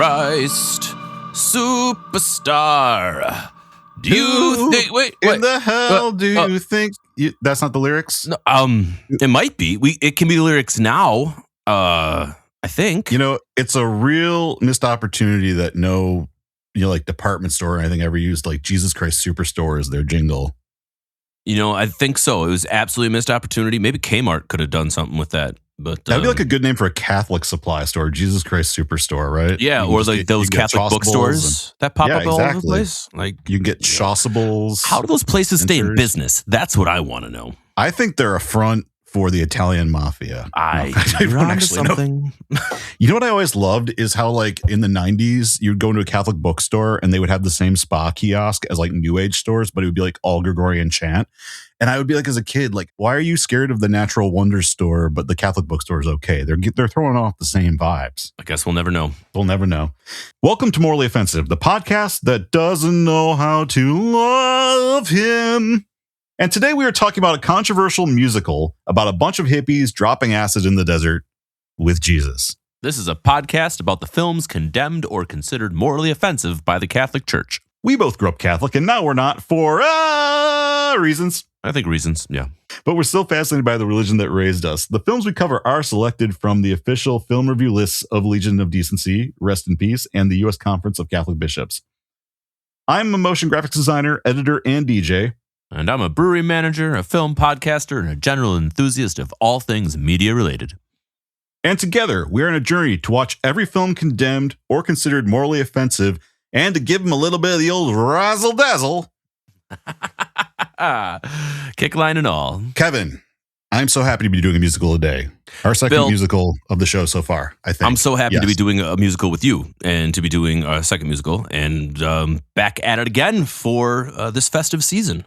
Christ Superstar. Do you think? Wait. In the hell do you think? That's not the lyrics? No, it might be. It can be the lyrics now. I think. It's a real missed opportunity that no, like department store or anything ever used like Jesus Christ Superstore as their jingle. I think so. It was absolutely a missed opportunity. Maybe Kmart could have done something with that. But that'd be like a good name for a Catholic supply store, Jesus Christ Superstore, right? Yeah, or like those Catholic bookstores that pop up all over the place. Like you can get chasubles. How do those places stay in business? That's what I want to know. I think they're a front for the Italian mafia. I don't actually know. You know what I always loved is how like in the 90s, you'd go into a Catholic bookstore and they would have the same spa kiosk as like New Age stores, but it would be like all Gregorian chant. And I would be like, as a kid, like, why are you scared of the Natural Wonder store, but the Catholic bookstore is okay? They're throwing off the same vibes. I guess we'll never know. We'll never know. Welcome to Morally Offensive, the podcast that doesn't know how to love him. And today we are talking about a controversial musical about a bunch of hippies dropping acid in the desert with Jesus. This is a podcast about the films condemned or considered morally offensive by the Catholic Church. We both grew up Catholic, and now we're not for reasons. I think reasons, yeah. But we're still fascinated by the religion that raised us. The films we cover are selected from the official film review lists of Legion of Decency, Rest in Peace, and the U.S. Conference of Catholic Bishops. I'm a motion graphics designer, editor, and DJ. And I'm a brewery manager, a film podcaster, and a general enthusiast of all things media related. And together, we're on a journey to watch every film condemned or considered morally offensive and to give them a little bit of the old razzle-dazzle. Kick line and all. Kevin, I'm so happy to be doing a musical today. Our second musical of the show so far, I think. I'm so happy to be doing a musical with you and to be doing a second musical and back at it again for this festive season.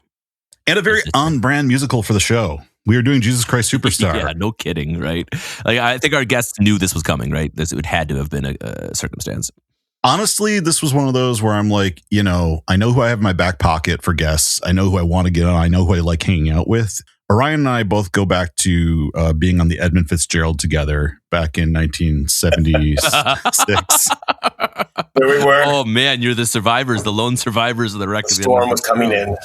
And a very on-brand musical for the show. We are doing Jesus Christ Superstar. Yeah, no kidding, right? Like I think our guests knew this was coming, right? It had to have been a circumstance. Honestly, this was one of those where I'm like, I know who I have in my back pocket for guests. I know who I want to get on. I know who I like hanging out with. Orion and I both go back to being on the Edmund Fitzgerald together back in 1976. There we were. Oh, man, you're the survivors, the lone survivors of the wreck. The storm was coming in.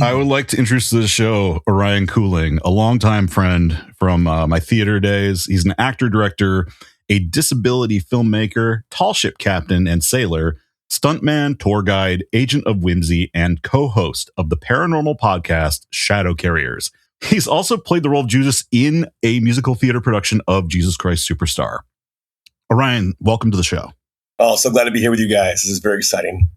I would like to introduce to the show Orion Couling, a longtime friend from my theater days. He's an actor, director, a disability filmmaker, tall ship captain and sailor, stuntman, tour guide, agent of whimsy, and co-host of the paranormal podcast Shadow Carriers. He's also played the role of Judas in a musical theater production of Jesus Christ Superstar. Orion, welcome to the show. Oh, so glad to be here with you guys. This is very exciting.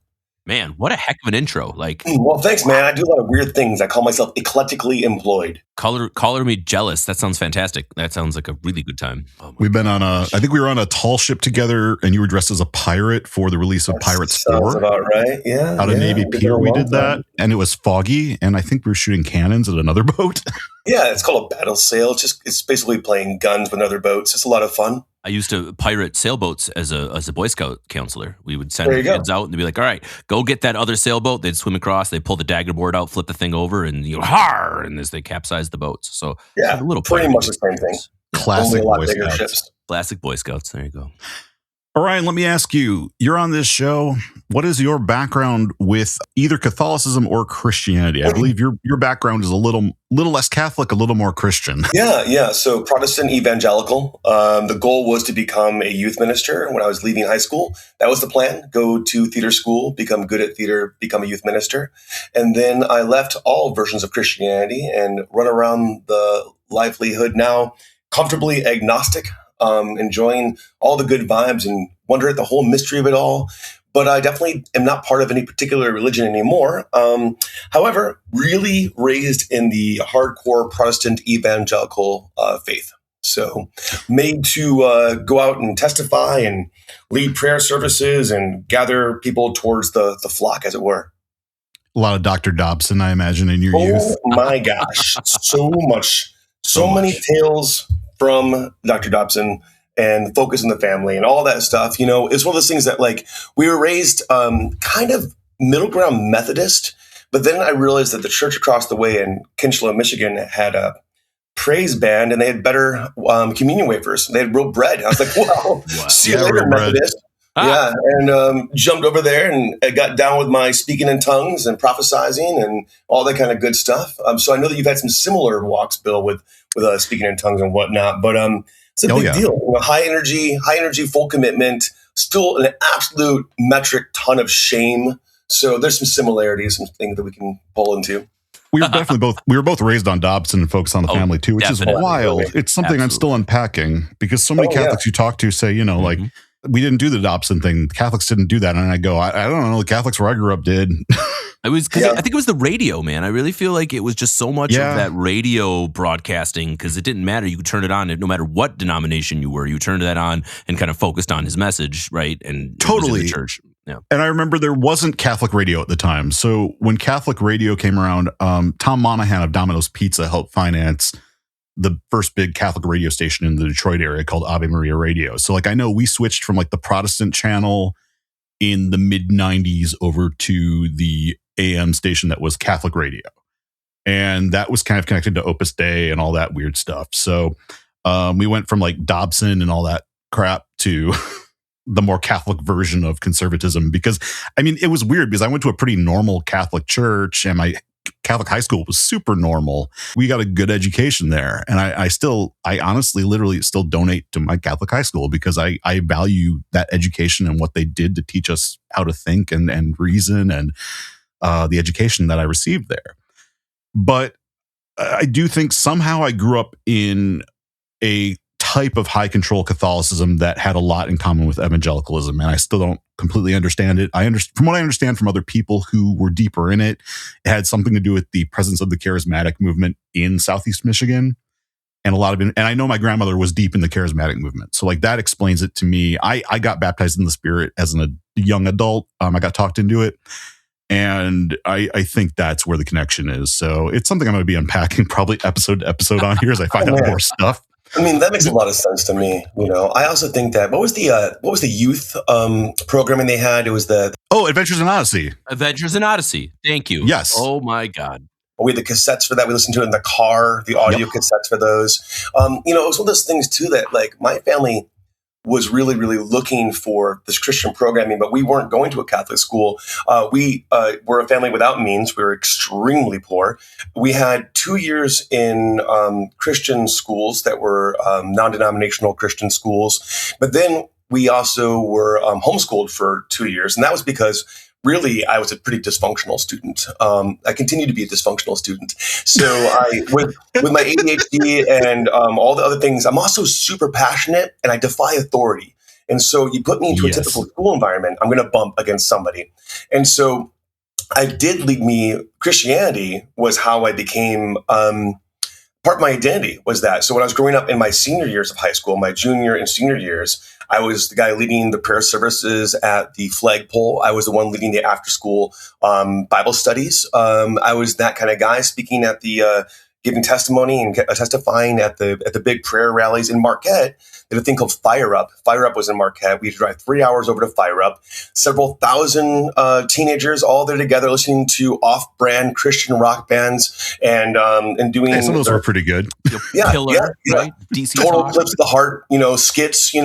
Man, what a heck of an intro. Well, thanks, man. I do a lot of weird things. I call myself eclectically employed. Color me jealous. That sounds fantastic. That sounds like a really good time. We've been on I think we were on a tall ship together and you were dressed as a pirate for the release of Pirates 4. Sounds about right. Yeah. Out of Navy Pier, we did that. And it was foggy. And I think we were shooting cannons at another boat. Yeah, it's called a battle sail. It's basically playing guns with other boats. It's a lot of fun. I used to pirate sailboats as a Boy Scout counselor. We would send kids out and they'd be like, all right, go get that other sailboat. They'd swim across, they'd pull the dagger board out, flip the thing over, and har! And as they capsize the boats. So yeah, pretty much the same thing. Classic Boy Scouts. Classic Boy Scouts. There you go. Orion, let me ask you, you're on this show. What is your background with either Catholicism or Christianity? I believe your background is a little less Catholic, a little more Christian. Yeah. So Protestant evangelical. The goal was to become a youth minister when I was leaving high school. That was the plan. Go to theater school, become good at theater, become a youth minister. And then I left all versions of Christianity and run around the livelihood now, comfortably agnostic. Enjoying all the good vibes and wonder at the whole mystery of it all. But I definitely am not part of any particular religion anymore. However, really raised in the hardcore Protestant evangelical faith. So made to go out and testify and lead prayer services and gather people towards the flock, as it were. A lot of Dr. Dobson, I imagine, in your youth. Oh my gosh. So many tales from Dr. Dobson and Focus in the Family and all that stuff. It's one of those things that we were raised kind of middle ground Methodist, but then I realized that the church across the way in Kinchlow, Michigan had a praise band and they had better communion wafers. They had real bread. I was like, wow. See you later, Methodist. Yeah, and jumped over there and got down with my speaking in tongues and prophesizing and all that kind of good stuff. So I know that you've had some similar walks, Bill, with speaking in tongues and whatnot. But it's a big deal. You know, high energy, full commitment. Still an absolute metric ton of shame. So there's some similarities, some things that we can pull into. We were both raised on Dobson and Focus on the Family too, which is wild. It's something I'm still unpacking because so many Catholics you talk to say, you know, like, we didn't do the Dobson thing. The Catholics didn't do that. And I go, I don't know. The Catholics where I grew up did. It was because I think it was the radio, man. I really feel like it was just so much of that radio broadcasting because it didn't matter. You could turn it on no matter what denomination you were. You turned that on and kind of focused on his message, right? And totally the church. Yeah. And I remember there wasn't Catholic radio at the time. So when Catholic radio came around, Tom Monahan of Domino's Pizza helped finance the first big Catholic radio station in the Detroit area called Ave Maria Radio. So like, I know we switched from like the Protestant channel in the mid 90s over to the AM station that was Catholic radio. And that was kind of connected to Opus Dei and all that weird stuff. So we went from like Dobson and all that crap to the more Catholic version of conservatism, because I mean, it was weird because I went to a pretty normal Catholic church and my Catholic high school was super normal. We got a good education there. And I honestly, literally still donate to my Catholic high school because I value that education and what they did to teach us how to think and reason and the education that I received there. But I do think somehow I grew up in a type of high control Catholicism that had a lot in common with evangelicalism, and I still don't completely understand it. From what I understand from other people who were deeper in it, it had something to do with the presence of the charismatic movement in Southeast Michigan, and and I know my grandmother was deep in the charismatic movement, so like that explains it to me. I got baptized in the Spirit as a young adult. I got talked into it, and I think that's where the connection is. So it's something I'm going to be unpacking probably episode to episode on here as I find out more stuff. I mean, that makes a lot of sense to me. You know, I also think that what was the youth programming they had? It was Adventures in Odyssey. Adventures in Odyssey. Thank you. Yes. Oh my God. We had the cassettes for that. We listened to it in the car. The audio cassettes for those. You know, it was one of those things too that like my family was really, really looking for this Christian programming, but we weren't going to a Catholic school. We were a family without means. We were extremely poor. We had 2 years in Christian schools that were non-denominational Christian schools. But then we also were homeschooled for 2 years. And that was because really, I was a pretty dysfunctional student. I continue to be a dysfunctional student. So with my ADHD and all the other things, I'm also super passionate and I defy authority. And so you put me into a typical school environment, I'm going to bump against somebody. And so Christianity was how I became part of my identity was that. So when I was growing up in my senior years of high school, my junior and senior years, I was the guy leading the prayer services at the flagpole. I was the one leading the after school Bible studies. I was that kind of guy speaking at the giving testimony and testifying at the big prayer rallies in Marquette. They had a thing called Fire Up. Fire Up was in Marquette. We had to drive 3 hours over to Fire Up. Several thousand teenagers all there together listening to off-brand Christian rock bands and doing. Some of those were pretty good. Killer, right? DC Total talk. Eclipse of the Heart, skits, and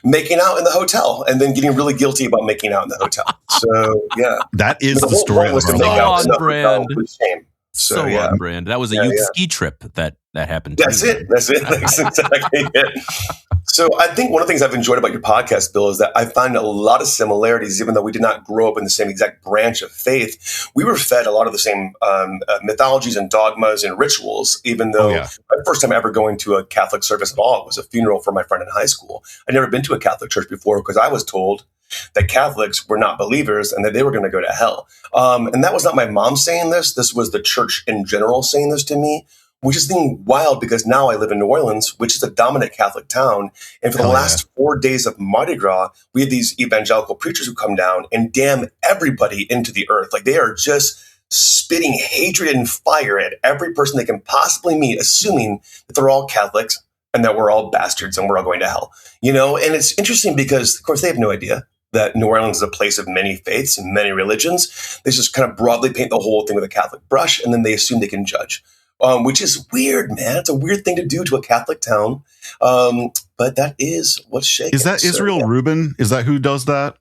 making out in the hotel, and then getting really guilty about making out in the hotel. So yeah, that is the story. Was to make out in the hotel with shame. So on brand. That was a youth ski trip that happened. That's it. That's exactly it. So I think one of the things I've enjoyed about your podcast, Bill, is that I find a lot of similarities, even though we did not grow up in the same exact branch of faith. We were fed a lot of the same mythologies and dogmas and rituals, even though my first time ever going to a Catholic service at all was a funeral for my friend in high school. I'd never been to a Catholic church before because I was told that Catholics were not believers and that they were going to go to hell. And that was not my mom saying this. This was the church in general saying this to me, which is being wild because now I live in New Orleans, which is a dominant Catholic town. And for the last 4 days of Mardi Gras, we had these evangelical preachers who come down and damn everybody into the earth. Like they are just spitting hatred and fire at every person they can possibly meet, assuming that they're all Catholics and that we're all bastards and we're all going to hell. And it's interesting because, of course, they have no idea that New Orleans is a place of many faiths and many religions. They just kind of broadly paint the whole thing with a Catholic brush, and then they assume they can judge. which is weird, man. It's a weird thing to do to a Catholic town. But that is what's shaking. Is that Israel Rubin? Is that who does that?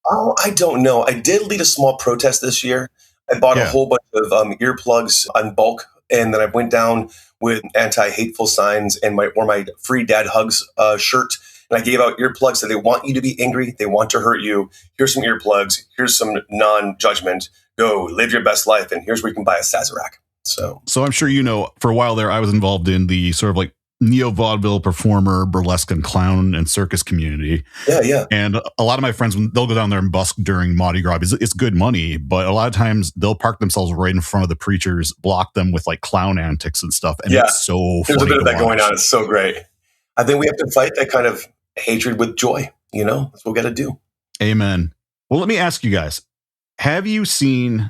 Oh, I don't know. I did lead a small protest this year. I bought a whole bunch of earplugs on bulk, and then I went down with anti-hateful signs and wore my free dad hugs shirt. And I gave out earplugs that they want you to be angry. They want to hurt you. Here's some earplugs. Here's some non-judgment. Go live your best life. And here's where you can buy a Sazerac. So I'm sure, for a while there, I was involved in the sort of like neo-vaudeville performer, burlesque and clown and circus community. Yeah. And a lot of my friends, when they'll go down there and busk during Mardi Gras, it's good money, but a lot of times they'll park themselves right in front of the preachers, block them with like clown antics and stuff. And it's so funny. There's a bit of that going on. It's so great. I think we have to fight that kind of hatred with joy. That's what we got to do. Amen. Well, let me ask you guys, have you seen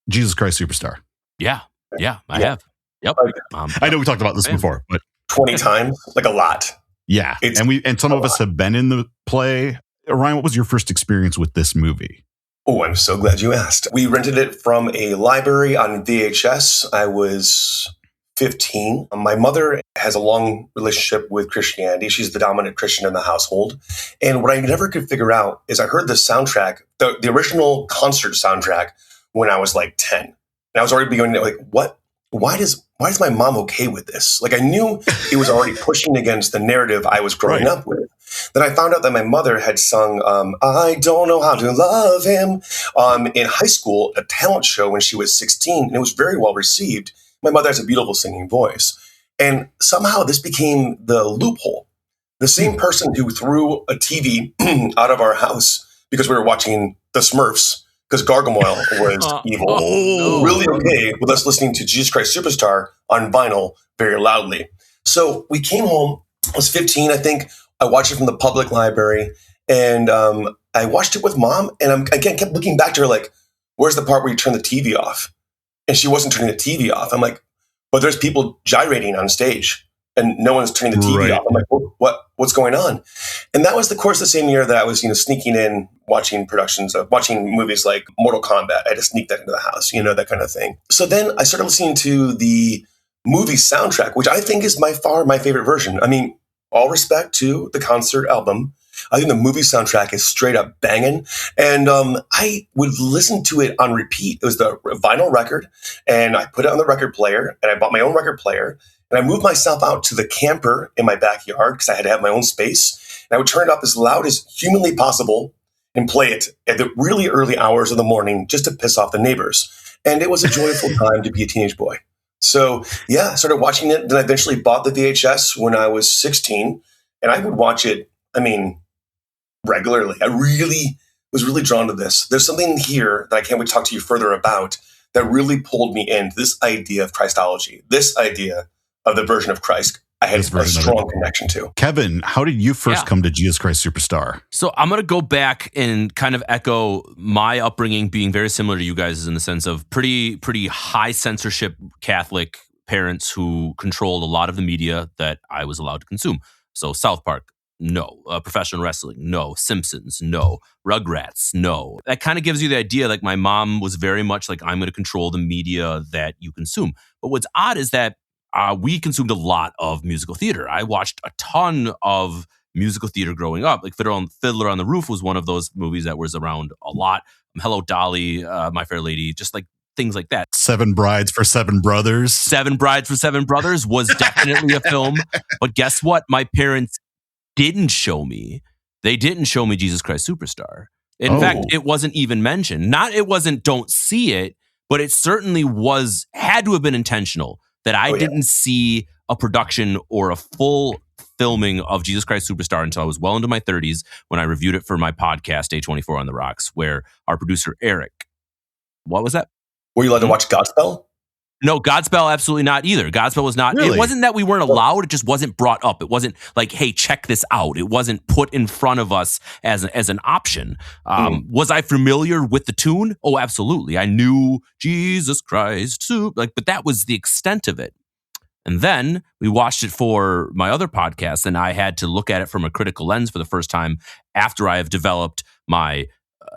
Jesus Christ Superstar? Yeah, I have. Yep. I know we talked about this before, but 20 times, like a lot. Yeah. And some of us have been in the play. Orion, what was your first experience with this movie? Oh, I'm so glad you asked. We rented it from a library on VHS. I was 15. My mother has a long relationship with Christianity. She's the dominant Christian in the household. And what I never could figure out is I heard the soundtrack, the original concert soundtrack, when I was like 10. And I was already beginning like, what? Why is my mom okay with this? Like, I knew it was already pushing against the narrative I was growing up with. Then I found out that my mother had sung I Don't Know How to Love Him in high school, a talent show when she was 16, and it was very well received. My mother has a beautiful singing voice. And somehow this became the loophole. The same person who threw a TV out of our house because we were watching The Smurfs, because Gargamel was evil, really okay with us listening to Jesus Christ Superstar on vinyl very loudly. So we came home. I was 15, I think. I watched it from the public library, and I watched it with Mom. And I kept looking back to her like, where's the part where you turn the TV off? And she wasn't turning the TV off. I'm like, but there's people gyrating on stage, and no one's turning the TV off. I'm like, what's going on? And that was the course of the same year that I was, sneaking in, watching movies like Mortal Kombat. I had to sneak that into the house, that kind of thing. So then I started listening to the movie soundtrack, which I think is by far my favorite version. I mean, all respect to the concert album. I think the movie soundtrack is straight up banging. And I would listen to it on repeat. It was the vinyl record, and I put it on the record player, and I bought my own record player. And I moved myself out to the camper in my backyard because I had to have my own space. And I would turn it up as loud as humanly possible and play it at the really early hours of the morning just to piss off the neighbors. And it was a joyful time to be a teenage boy. So, I started watching it. Then I eventually bought the VHS when I was 16. And I would watch it, regularly. I was really drawn to this. There's something here that I can't wait to talk to you further about that really pulled me into this idea of Christology, this idea of the version of Christ I had a strong connection to. Kevin, how did you first come to Jesus Christ Superstar? So I'm going to go back and kind of echo my upbringing being very similar to you guys in the sense of pretty high censorship Catholic parents who controlled a lot of the media that I was allowed to consume. So South Park, no. Professional wrestling, no. Simpsons, no. Rugrats, no. That kind of gives you the idea, like my mom was very much like, I'm going to control the media that you consume. But what's odd is that we consumed a lot of musical theater. I watched a ton of musical theater growing up. Like Fiddler on the Roof was one of those movies that was around a lot. Hello, Dolly, My Fair Lady, just like things like that. Seven Brides for Seven Brothers. Seven Brides for Seven Brothers was definitely a film. But guess what? My parents didn't show me. They didn't show me Jesus Christ Superstar. In fact, it wasn't even mentioned. It wasn't don't see it, but it certainly had to have been intentional that I didn't see a production or a full filming of Jesus Christ Superstar until I was well into my 30s when I reviewed it for my podcast, A24 on the Rocks, where our producer, Eric, what was that? Were you allowed to watch Godspell? No, Godspell, absolutely not either. Godspell was not. Really? It wasn't that we weren't allowed. It just wasn't brought up. It wasn't like, hey, check this out. It wasn't put in front of us as an option. Was I familiar with the tune? Oh, absolutely. I knew Jesus Christ, but that was the extent of it. And then we watched it for my other podcast, and I had to look at it from a critical lens for the first time after I have developed my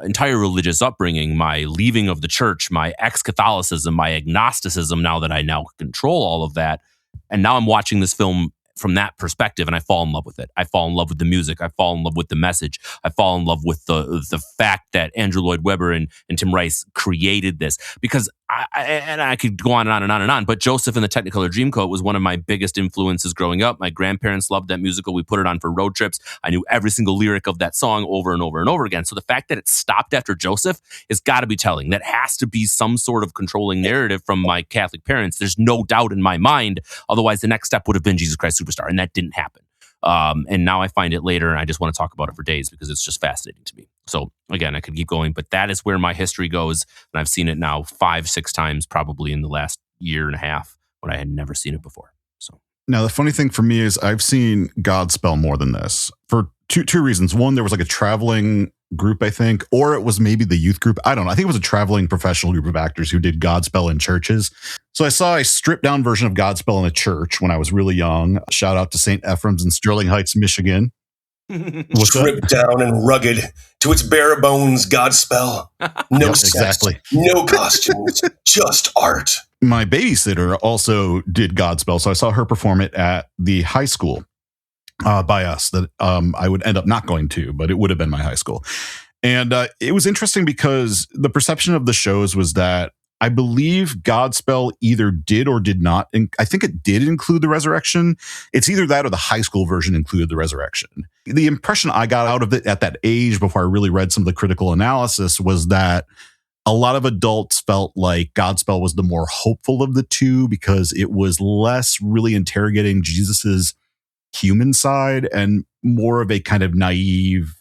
entire religious upbringing, my leaving of the church, my ex-Catholicism, my agnosticism, now that I now control all of that. And now I'm watching this film from that perspective, and I fall in love with it. I fall in love with the music. I fall in love with the message. I fall in love with the fact that Andrew Lloyd Webber and Tim Rice created this. Because I could go on and on and on and on, but Joseph and the Technicolor Dreamcoat was one of my biggest influences growing up. My grandparents loved that musical. We put it on for road trips. I knew every single lyric of that song over and over and over again. So the fact that it stopped after Joseph has got to be telling. That has to be some sort of controlling narrative from my Catholic parents. There's no doubt in my mind. Otherwise, the next step would have been Jesus Christ Superstar, and that didn't happen. And now I find it later, and I just want to talk about it for days because it's just fascinating to me. So again, I could keep going, but that is where my history goes. And I've seen it now 5-6 times, probably in the last year and a half, when I had never seen it before. So now the funny thing for me is I've seen Godspell more than this for two reasons. One, there was like a traveling group, I think, or it was maybe the youth group. I don't know. I think it was a traveling professional group of actors who did Godspell in churches. So I saw a stripped down version of Godspell in a church when I was really young. Shout out to St. Ephraim's in Sterling Heights, Michigan. Stripped down and rugged to its bare bones, Godspell. No yep, sex, exactly. No costumes, just art. My babysitter also did Godspell, so I saw her perform it at the high school by us that I would end up not going to, but it would have been my high school. And it was interesting because the perception of the shows was that I believe Godspell either did or did not. I think it did include the resurrection. It's either that or the high school version included the resurrection. The impression I got out of it at that age before I really read some of the critical analysis was that a lot of adults felt like Godspell was the more hopeful of the two because it was less really interrogating Jesus's human side and more of a kind of naive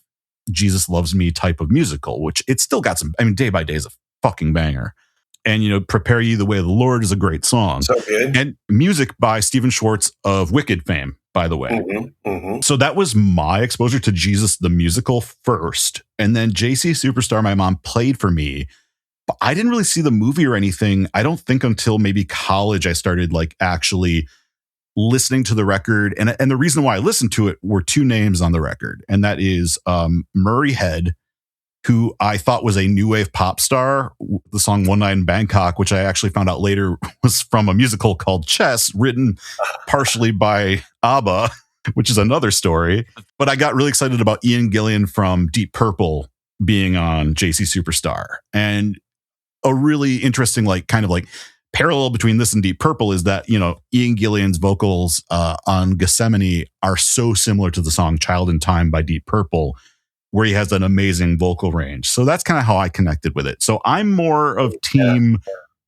Jesus loves me type of musical, which it's still got some, I mean, Day by Day is a fucking banger. And, you know, Prepare Ye the Way of the Lord is a great song. So good. And music by Stephen Schwartz of Wicked fame, by the way. Mm-hmm, mm-hmm. So that was my exposure to Jesus, the musical first. And then JC Superstar, my mom played for me. But I didn't really see the movie or anything. I don't think until maybe college I started like actually listening to the record. And the reason why I listened to it were two names on the record. And that is Murray Head, who I thought was a new wave pop star. The song One Night in Bangkok, which I actually found out later was from a musical called Chess, written partially by ABBA, which is another story. But I got really excited about Ian Gillan from Deep Purple being on JC Superstar. And a really interesting, like, kind of like parallel between this and Deep Purple is that, you know, Ian Gillan's vocals on Gethsemane are so similar to the song Child in Time by Deep Purple, where he has an amazing vocal range. So that's kind of how I connected with it. So I'm more of team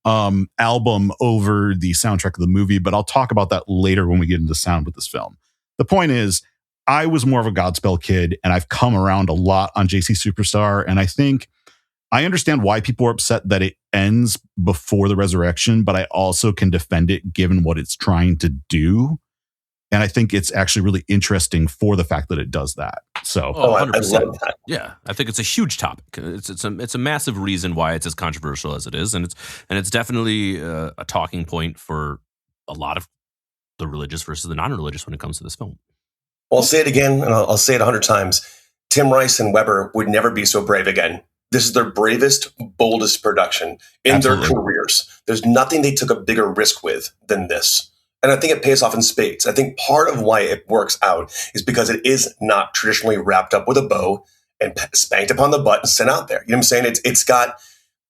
album over the soundtrack of the movie, but I'll talk about that later when we get into sound with this film. The point is, I was more of a Godspell kid, and I've come around a lot on JC Superstar, and I think I understand why people are upset that it ends before the resurrection, but I also can defend it given what it's trying to do. And I think it's actually really interesting for the fact that it does that. So, 100%. I love that. Yeah, I think it's a huge topic. It's a massive reason why it's as controversial as it is, and it's definitely a talking point for a lot of the religious versus the non-religious when it comes to this film. Well, I'll say it again, and I'll say it 100 times. Tim Rice and Webber would never be so brave again. This is their bravest, boldest production in Absolutely. Their careers. There's nothing they took a bigger risk with than this. And I think it pays off in spades. I think part of why it works out is because it is not traditionally wrapped up with a bow and spanked upon the butt and sent out there. You know what I'm saying?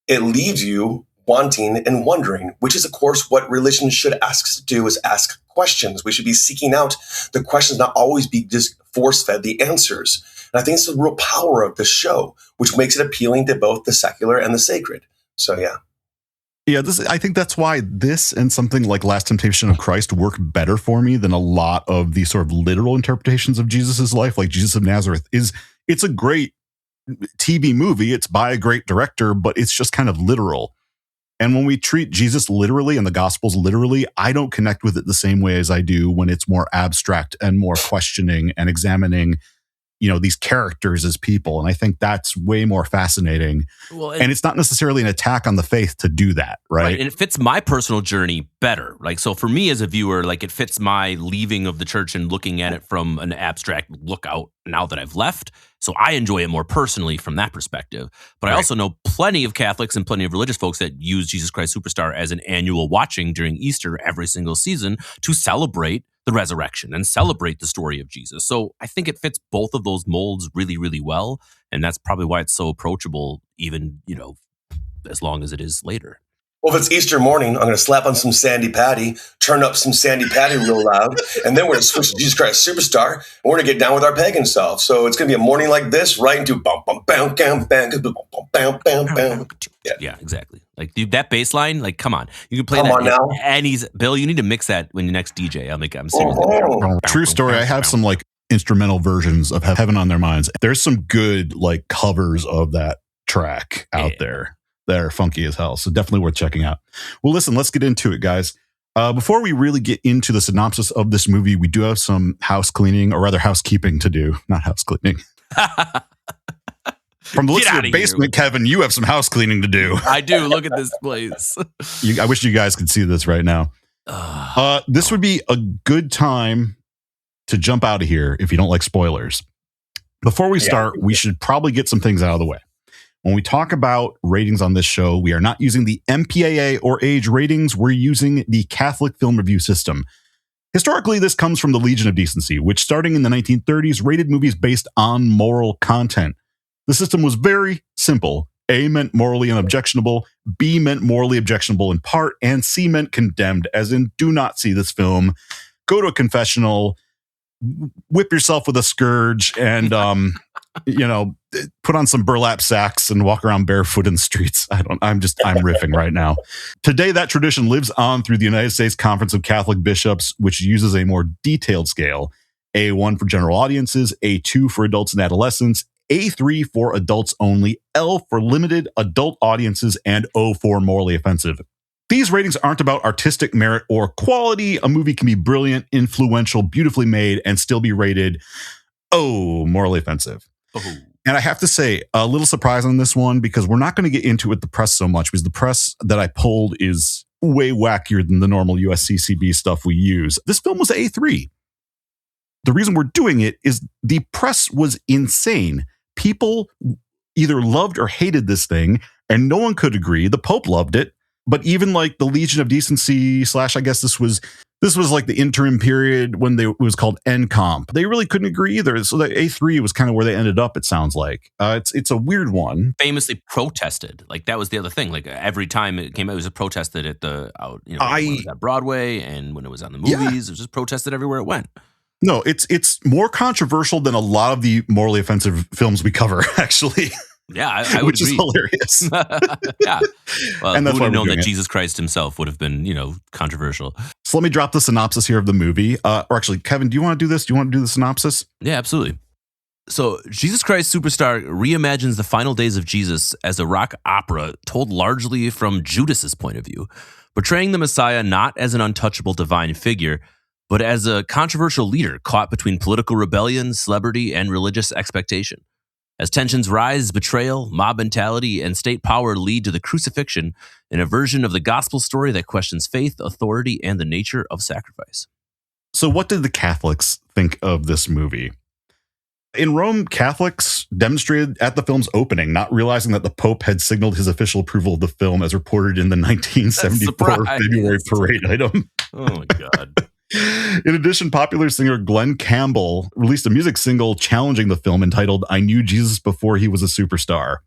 It leaves you wanting and wondering, which is, of course, what religion should ask us to do, is ask questions. We should be seeking out the questions, not always be just force-fed the answers. And I think it's the real power of the show, which makes it appealing to both the secular and the sacred. So, yeah. Yeah, I think that's why this and something like Last Temptation of Christ work better for me than a lot of the sort of literal interpretations of Jesus's life, like Jesus of Nazareth. It's a great TV movie. It's by a great director, but it's just kind of literal. And when we treat Jesus literally and the Gospels literally, I don't connect with it the same way as I do when it's more abstract and more questioning and examining, these characters as people. And I think that's way more fascinating. Well, and it's not necessarily an attack on the faith to do that, right? And it fits my personal journey better. Like, so for me as a viewer, like it fits my leaving of the church and looking at it from an abstract lookout now that I've left. So I enjoy it more personally from that perspective. But I also know plenty of Catholics and plenty of religious folks that use Jesus Christ Superstar as an annual watching during Easter every single season to celebrate the resurrection and celebrate the story of Jesus. So I think it fits both of those molds really, really well. And that's probably why it's so approachable, even, as long as it is later. Well, if it's Easter morning, I'm going to slap on some Sandy Patty, turn up some Sandy Patty real loud, and then we're going to switch to Jesus Christ Superstar, and we're going to get down with our pagan self. So it's going to be a morning like this, right into bum bum bam bam bam bam bam bam. Yeah, exactly. Like, dude, that bass line, like, come on. You can play that. On now. And Bill, you need to mix that when you next DJ. I'm serious. True story. I have some like instrumental versions of Heaven on Their Minds. There's some good like covers of that track out there that are funky as hell. So definitely worth checking out. Well, listen, let's get into it, guys. Before we really get into the synopsis of this movie, we do have some house cleaning, or rather housekeeping to do, not house cleaning. From the looks of your basement, Kevin, you have some house cleaning to do. I do. Look at this place. I wish you guys could see this right now. This would be a good time to jump out of here if you don't like spoilers. Before we start, we should probably get some things out of the way. When we talk about ratings on this show, we are not using the MPAA or age ratings. We're using the Catholic Film Review System. Historically, this comes from the Legion of Decency, which starting in the 1930s rated movies based on moral content. The system was very simple. A meant morally unobjectionable, B meant morally objectionable in part, and C meant condemned, as in do not see this film, go to a confessional, whip yourself with a scourge, and put on some burlap sacks and walk around barefoot in the streets. I'm riffing right now. Today, that tradition lives on through the United States Conference of Catholic Bishops, which uses a more detailed scale. A1 for general audiences, A2 for adults and adolescents, A3 for adults only, L for limited adult audiences, and O for morally offensive. These ratings aren't about artistic merit or quality. A movie can be brilliant, influential, beautifully made, and still be rated, morally offensive. Oh. And I have to say, a little surprise on this one, because we're not going to get into it with the press so much, because the press that I pulled is way wackier than the normal USCCB stuff we use. This film was A3. The reason we're doing it is the press was insane. People either loved or hated this thing, and no one could agree. The Pope loved it, but even like the Legion of Decency / I guess this was like the interim period when it was called NComp. They really couldn't agree either. So the A3 was kind of where they ended up, it sounds like. It's a weird one. Famously protested. Like, that was the other thing. Like, every time it came out, it was protested at when it was at Broadway, and when it was on the movies, it was just protested everywhere it went. No, it's more controversial than a lot of the morally offensive films we cover, actually. Yeah, I would which agree. Is hilarious. Yeah. Well, and that's who would have known that it. Jesus Christ himself would have been, controversial. So let me drop the synopsis here of the movie. Or actually, Kevin, do you want to do this? Do you want to do the synopsis? Yeah, absolutely. So Jesus Christ Superstar reimagines the final days of Jesus as a rock opera told largely from Judas's point of view, portraying the Messiah not as an untouchable divine figure, but as a controversial leader caught between political rebellion, celebrity, and religious expectation. As tensions rise, betrayal, mob mentality, and state power lead to the crucifixion in a version of the gospel story that questions faith, authority, and the nature of sacrifice. So what did the Catholics think of this movie? In Rome, Catholics demonstrated at the film's opening, not realizing that the Pope had signaled his official approval of the film as reported in the 1974 February parade item. Oh my God. In addition, popular singer Glenn Campbell released a music single challenging the film entitled I Knew Jesus Before He Was a Superstar.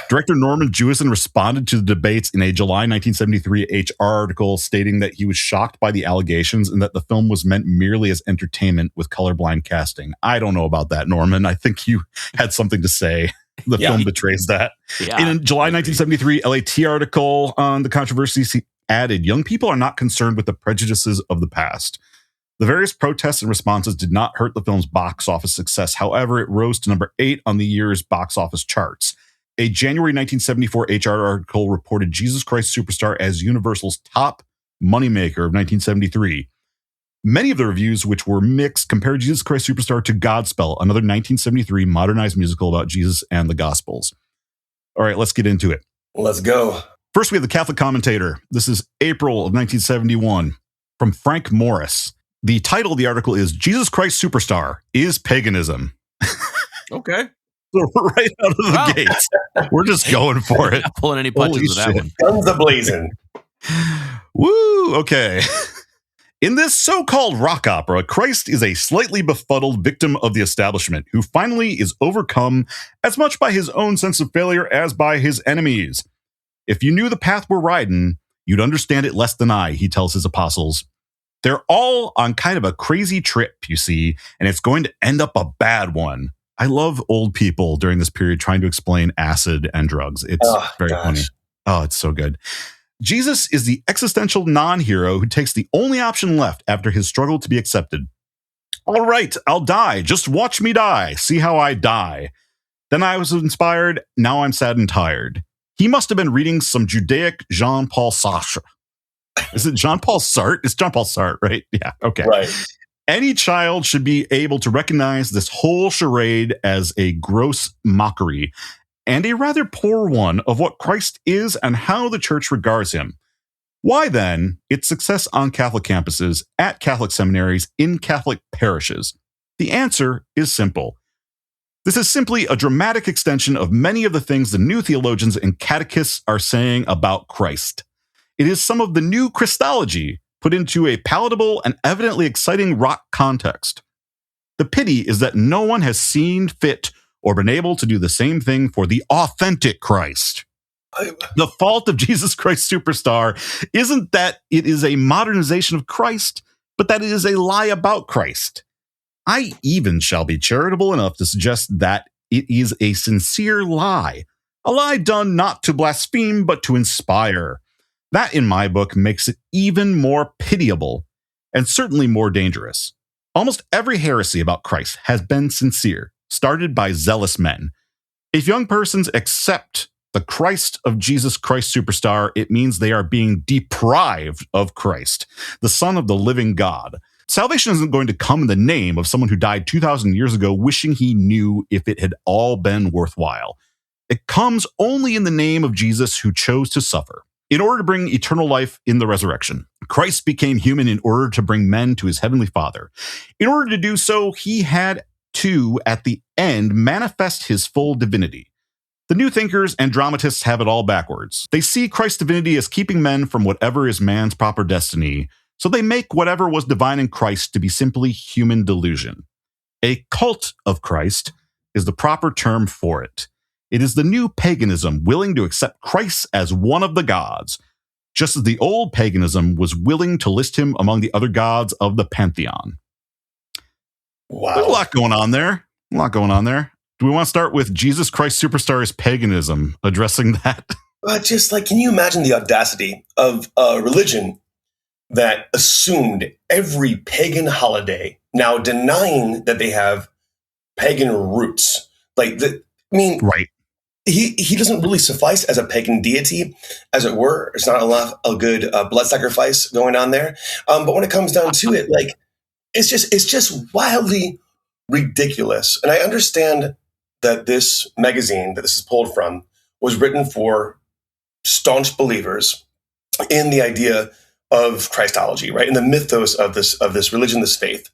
Director Norman Jewison responded to the debates in a July 1973 HR article stating that he was shocked by the allegations and that the film was meant merely as entertainment with colorblind casting. I don't know about that, Norman. I think you had something to say. The film betrays that. Yeah, in a July 1973 LAT article on the controversy, he added, young people are not concerned with the prejudices of the past. The various protests and responses did not hurt the film's box office success. However, it rose to number 8 on the year's box office charts. A January 1974 HR article reported Jesus Christ Superstar as Universal's top moneymaker of 1973. Many of the reviews, which were mixed, compared Jesus Christ Superstar to Godspell, another 1973 modernized musical about Jesus and the Gospels. All right, let's get into it. Let's go. First, we have the Catholic Commentator. This is April of 1971 from Frank Morris. The title of the article is Jesus Christ Superstar is Paganism. Okay. So right out of the gates, we're just going for it. Not pulling any punches with that one. Guns a-blazing. Woo, okay. In this so-called rock opera, Christ is a slightly befuddled victim of the establishment who finally is overcome as much by his own sense of failure as by his enemies. If you knew the path we're riding, you'd understand it less than I, he tells his apostles. They're all on kind of a crazy trip, you see, and it's going to end up a bad one. I love old people during this period trying to explain acid and drugs. It's very funny. Oh, it's so good. Jesus is the existential non-hero who takes the only option left after his struggle to be accepted. All right, I'll die. Just watch me die. See how I die. Then I was inspired. Now I'm sad and tired. He must have been reading some Judaic Jean-Paul Sartre. Is it Jean-Paul Sartre? It's Jean-Paul Sartre, right? Yeah, okay. Right. Any child should be able to recognize this whole charade as a gross mockery and a rather poor one of what Christ is and how the church regards him. Why then its success on Catholic campuses, at Catholic seminaries, in Catholic parishes? The answer is simple. This is simply a dramatic extension of many of the things the new theologians and catechists are saying about Christ. It is some of the new Christology put into a palatable and evidently exciting rock context. The pity is that no one has seen fit or been able to do the same thing for the authentic Christ. The fault of Jesus Christ Superstar isn't that it is a modernization of Christ, but that it is a lie about Christ. I even shall be charitable enough to suggest that it is a sincere lie, a lie done not to blaspheme, but to inspire. That, in my book, makes it even more pitiable and certainly more dangerous. Almost every heresy about Christ has been sincere, started by zealous men. If young persons accept the Christ of Jesus Christ Superstar, it means they are being deprived of Christ, the Son of the living God. Salvation isn't going to come in the name of someone who died 2,000 years ago wishing he knew if it had all been worthwhile. It comes only in the name of Jesus who chose to suffer in order to bring eternal life in the resurrection. Christ became human in order to bring men to his heavenly Father. In order to do so, he had to, at the end, manifest his full divinity. The new thinkers and dramatists have it all backwards. They see Christ's divinity as keeping men from whatever is man's proper destiny, so they make whatever was divine in Christ to be simply human delusion. A cult of Christ is the proper term for it. It is the new paganism willing to accept Christ as one of the gods, just as the old paganism was willing to list him among the other gods of the pantheon. Wow. There's a lot going on there. Do we want to start with Jesus Christ Superstar's paganism, addressing that? Just like, can you imagine the audacity of a religion that assumed every pagan holiday, now denying that they have pagan roots? Right. He doesn't really suffice as a pagan deity, as it were. It's not a good blood sacrifice going on there. But when it comes down to it, like, it's just wildly ridiculous. And I understand that this magazine that this is pulled from was written for staunch believers in the idea of Christology, right? In the mythos of this religion, this faith.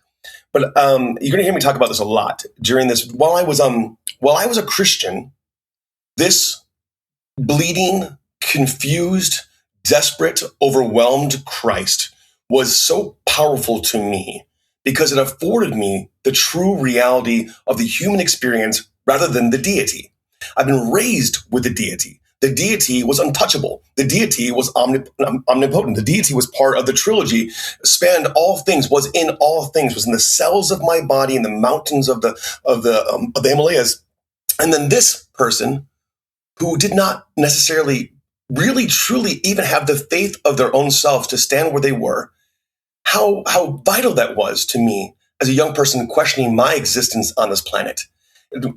But you're going to hear me talk about this a lot during this. While I was a Christian, this bleeding, confused, desperate, overwhelmed Christ was so powerful to me because it afforded me the true reality of the human experience rather than the deity. I've been raised with the deity. The deity was untouchable. The deity was omnipotent. The deity was part of the trilogy, spanned all things, was in all things, was in the cells of my body, in the mountains of the Himalayas. And then this person who did not necessarily really, truly even have the faith of their own selves to stand where they were, how vital that was to me as a young person questioning my existence on this planet,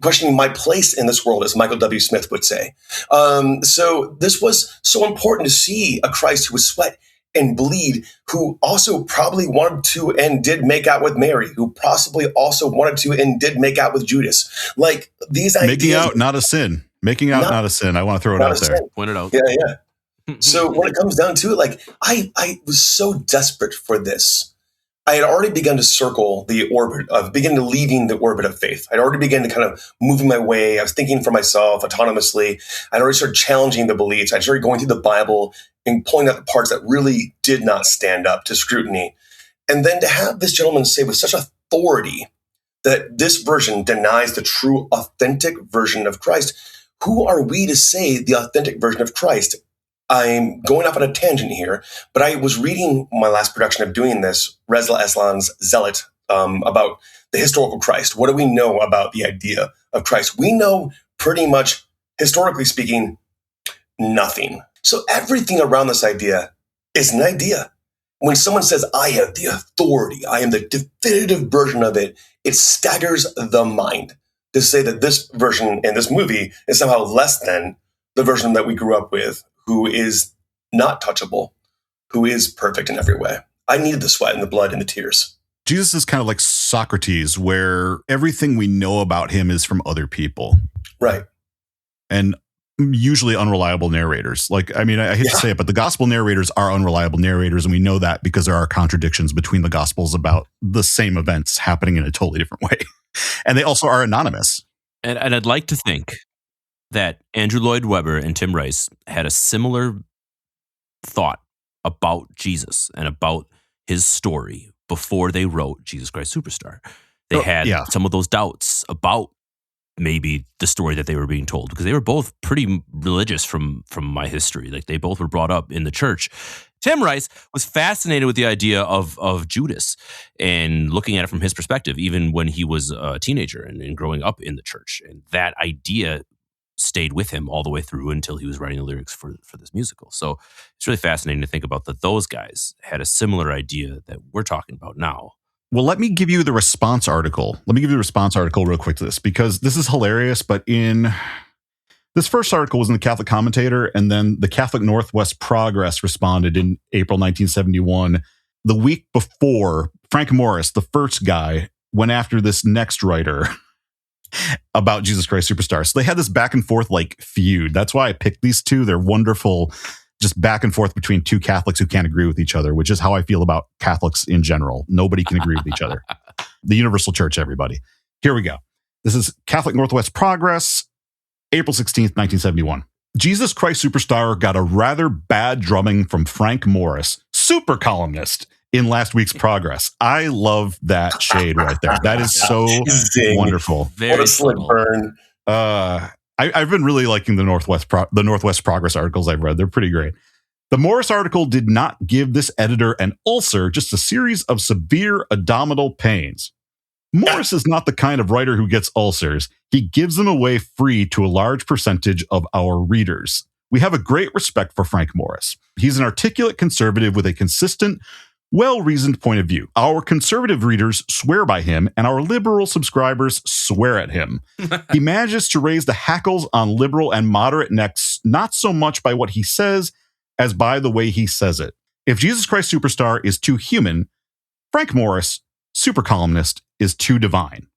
questioning my place in this world, as Michael W. Smith would say. So this was so important to see a Christ who would sweat and bleed, who also probably wanted to and did make out with Mary, who possibly also wanted to and did make out with Judas. Like these ideas. Making out, not a sin. Making out, not a sin. I want to throw it out there. Point it out. Yeah. So when it comes down to it, like I was so desperate for this. I had already begun to circle the orbit of, begin to leaving the orbit of faith. I'd already begun to kind of moving my way. I was thinking for myself autonomously. I'd already started challenging the beliefs. I started going through the Bible and pulling out the parts that really did not stand up to scrutiny. And then to have this gentleman say with such authority that this version denies the true, authentic version of Christ, who are we to say the authentic version of Christ? I'm going off on a tangent here, but I was reading my last production of doing this, Reza Aslan's Zealot, about the historical Christ. What do we know about the idea of Christ? We know pretty much, historically speaking, nothing. So everything around this idea is an idea. When someone says, I have the authority, I am the definitive version of it, it staggers the mind to say that this version in this movie is somehow less than the version that we grew up with, who is not touchable, who is perfect in every way. I needed the sweat and the blood and the tears. Jesus is kind of like Socrates, where everything we know about him is from other people. Right. And usually unreliable narrators. Like, I mean, I hate to say it, but the gospel narrators are unreliable narrators. And we know that because there are contradictions between the gospels about the same events happening in a totally different way. And they also are anonymous. And I'd like to think that Andrew Lloyd Webber and Tim Rice had a similar thought about Jesus and about his story before they wrote Jesus Christ Superstar. They had some of those doubts about maybe the story that they were being told, because they were both pretty religious from my history. Like they both were brought up in the church. Tim Rice was fascinated with the idea of Judas and looking at it from his perspective, even when he was a teenager and growing up in the church. And that idea stayed with him all the way through until he was writing the lyrics for this musical. So it's really fascinating to think about that those guys had a similar idea that we're talking about now. Well, let me give you the response article. Let me give you the response article real quick to this, because this is hilarious. But in this first article was in the Catholic Commentator, and then the Catholic Northwest Progress responded in April 1971. The week before, Frank Morris, the first guy, went after this next writer about Jesus Christ Superstar. So they had this back and forth like feud. That's why I picked these two. They're wonderful, just back and forth between two Catholics who can't agree with each other, which is how I feel about Catholics in general. Nobody can agree with each other. The Universal Church, everybody. Here we go. This is Catholic Northwest Progress, April 16th, 1971. Jesus Christ Superstar got a rather bad drumming from Frank Morris, super columnist, in last week's Progress. I love that shade right there. That is so wonderful. What a slick burn. I've been really liking the Northwest Progress articles I've read. They're pretty great. The Morris article did not give this editor an ulcer, just a series of severe abdominal pains. Morris is not the kind of writer who gets ulcers. He gives them away free to a large percentage of our readers. We have a great respect for Frank Morris. He's an articulate conservative with a consistent, well-reasoned point of view. Our conservative readers swear by him, and our liberal subscribers swear at him. He manages to raise the hackles on liberal and moderate necks, not so much by what he says as by the way he says it. If Jesus Christ Superstar is too human, Frank Morris, super columnist, is too divine.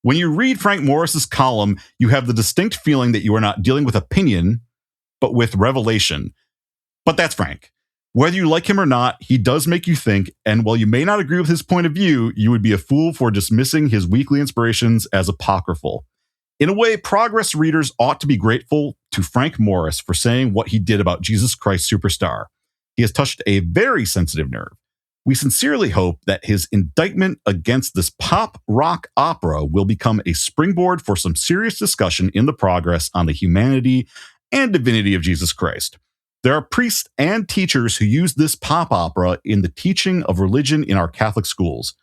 When you read Frank Morris's column, you have the distinct feeling that you are not dealing with opinion, but with revelation. But that's Frank. Whether you like him or not, he does make you think, and while you may not agree with his point of view, you would be a fool for dismissing his weekly inspirations as apocryphal. In a way, Progress readers ought to be grateful to Frank Morris for saying what he did about Jesus Christ Superstar. He has touched a very sensitive nerve. We sincerely hope that his indictment against this pop rock opera will become a springboard for some serious discussion in the Progress on the humanity and divinity of Jesus Christ. There are priests and teachers who use this pop opera in the teaching of religion in our Catholic schools.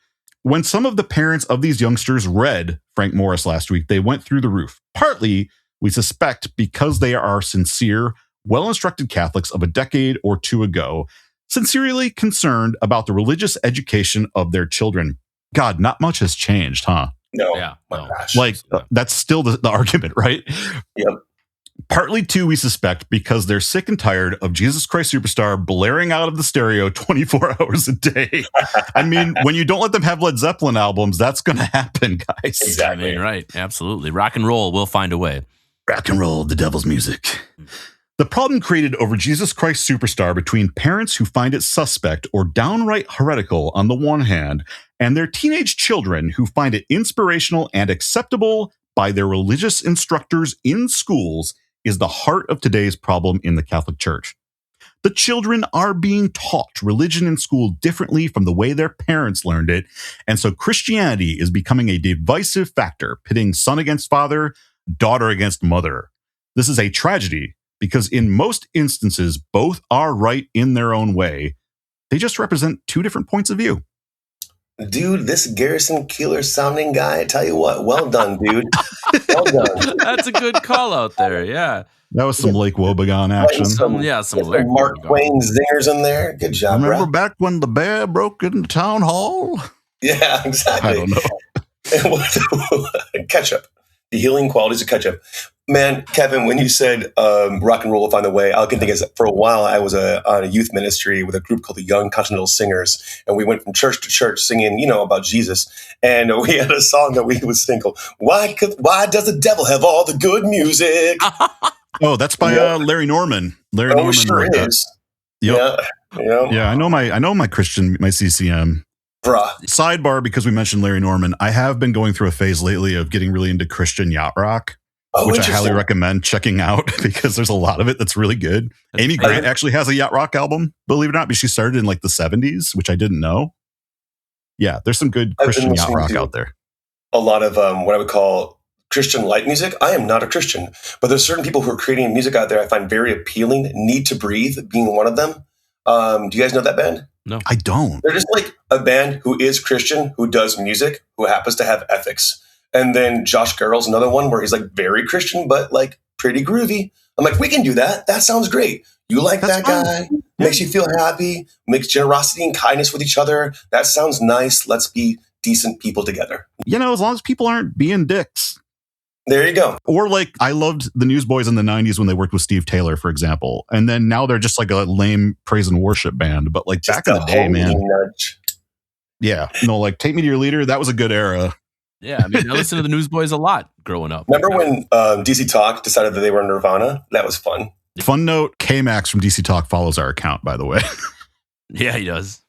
When some of the parents of these youngsters read Frank Morris last week, they went through the roof. Partly, we suspect, because they are sincere, well-instructed Catholics of a decade or two ago, sincerely concerned about the religious education of their children. God, not much has changed, huh? No. Yeah. My gosh. Like, that's still the argument, right? Yep. Partly, too, we suspect, because they're sick and tired of Jesus Christ Superstar blaring out of the stereo 24 hours a day. I mean, when you don't let them have Led Zeppelin albums, that's going to happen, guys. Exactly. I mean, right. Absolutely. Rock and roll will find a way. Rock and roll, the devil's music. The problem created over Jesus Christ Superstar between parents who find it suspect or downright heretical on the one hand, and their teenage children who find it inspirational and acceptable by their religious instructors in schools is the heart of today's problem in the Catholic Church. The children are being taught religion in school differently from the way their parents learned it, and so Christianity is becoming a divisive factor, pitting son against father, daughter against mother. This is a tragedy because in most instances, both are right in their own way. They just represent two different points of view. Dude, this Garrison Keillor sounding guy, I tell you what, well done, dude. Well done. That's a good call out there. Yeah. That was some Lake Wobegon action. Some Lake Mark Wobegon. Twain zingers in there. Good job, Remember bro. back when the bear broke into town hall? Yeah, exactly. I don't know. Ketchup. The healing qualities of ketchup. Man, Kevin, when you said rock and roll will find a way, all I can think is for a while I was on a youth ministry with a group called the Young Continental Singers, and we went from church to church singing, about Jesus. And we had a song that we would sing called, Why does the devil have all the good music? Oh, that's by Larry Norman. Larry Norman sure is. Yep. Yeah. I know my Christian, my CCM. Bruh. Sidebar, because we mentioned Larry Norman, I have been going through a phase lately of getting really into Christian yacht rock, which I highly recommend checking out because there's a lot of it that's really good. Amy Grant actually has a yacht rock album, believe it or not, but she started in like the 70s, which I didn't know. Yeah, there's some good Christian yacht rock out there. A lot of what I would call Christian light music. I am not a Christian, but there's certain people who are creating music out there I find very appealing. Need to Breathe being one of them. Do you guys know that band? No, I don't. They're just like a band who is Christian, who does music, who happens to have ethics. And then Josh Garrell's another one where he's like very Christian, but like pretty groovy. I'm like, we can do that. That sounds great. You like that guy? Makes you feel happy, makes generosity and kindness with each other. That sounds nice. Let's be decent people together. As long as people aren't being dicks. There you go. Or like, I loved the Newsboys in the 90s when they worked with Steve Taylor, for example. And then now they're just like a lame praise and worship band. But like just back in the day, man. Nudge. Yeah. No, like Take Me to Your Leader. That was a good era. Yeah. I mean, I listened to the Newsboys a lot growing up. Remember when DC Talk decided that they were Nirvana? That was fun. Fun note, K-Max from DC Talk follows our account, by the way. Yeah, he does.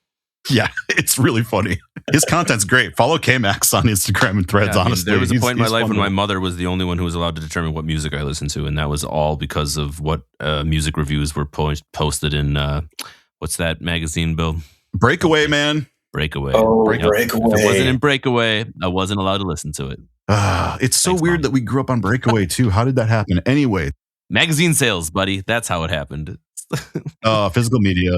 Yeah, it's really funny. His content's great. Follow K-Max on Instagram and Threads, honestly. There was a point in my life when my mother was the only one who was allowed to determine what music I listened to, and that was all because of what music reviews were posted in, what's that magazine, Bill? Breakaway, man. Breakaway. Oh, Breakaway. If it wasn't in Breakaway, I wasn't allowed to listen to it. It's so weird that we grew up on Breakaway, too. How did that happen? Anyway. Magazine sales, buddy. That's how it happened. Physical media.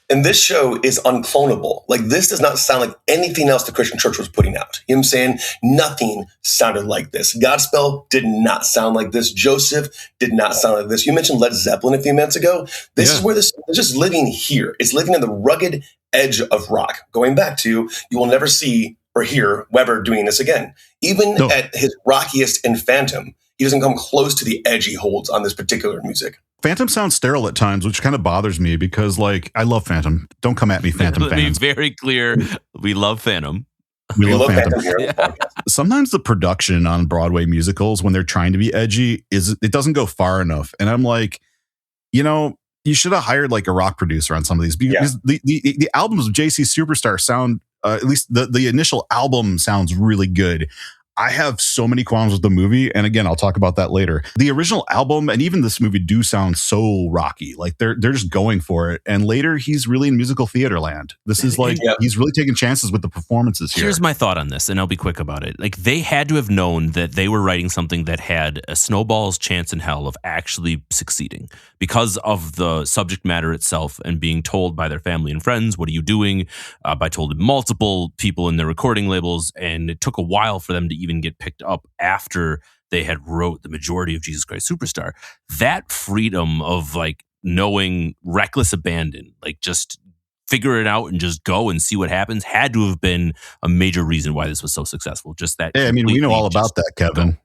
And this show is unclonable. Like, this does not sound like anything else the Christian church was putting out. You know what I'm saying? Nothing sounded like this. Godspell did not sound like this. Joseph did not sound like this. You mentioned Led Zeppelin a few minutes ago. This is where this is just living here. It's living on the rugged edge of rock. Going back to, you will never see or hear Weber doing this again. Even at his rockiest in Phantom, he doesn't come close to the edge he holds on this particular music. Phantom sounds sterile at times, which kind of bothers me because, like, I love Phantom. Don't come at me, Phantom fans. To be very clear, we love Phantom. We love Phantom. Sometimes the production on Broadway musicals, when they're trying to be edgy, it doesn't go far enough. And I'm like, you should have hired like a rock producer on some of these because the albums of JC Superstar sound, at least the initial album sounds really good. I have so many qualms with the movie, and again, I'll talk about that later. The original album and even this movie do sound so rocky, like they're just going for it. And later, he's really in musical theater land. This is like he's really taking chances with the performances here. Here's my thought on this, and I'll be quick about it. Like, they had to have known that they were writing something that had a snowball's chance in hell of actually succeeding because of the subject matter itself and being told by their family and friends, "What are you doing?" By told multiple people in their recording labels, and it took a while for them to even get picked up after they had wrote the majority of Jesus Christ Superstar. That freedom of like knowing reckless abandon, like just figure it out and just go and see what happens, had to have been a major reason why this was so successful. Just that. Yeah, I mean, we know all about that, Kevin.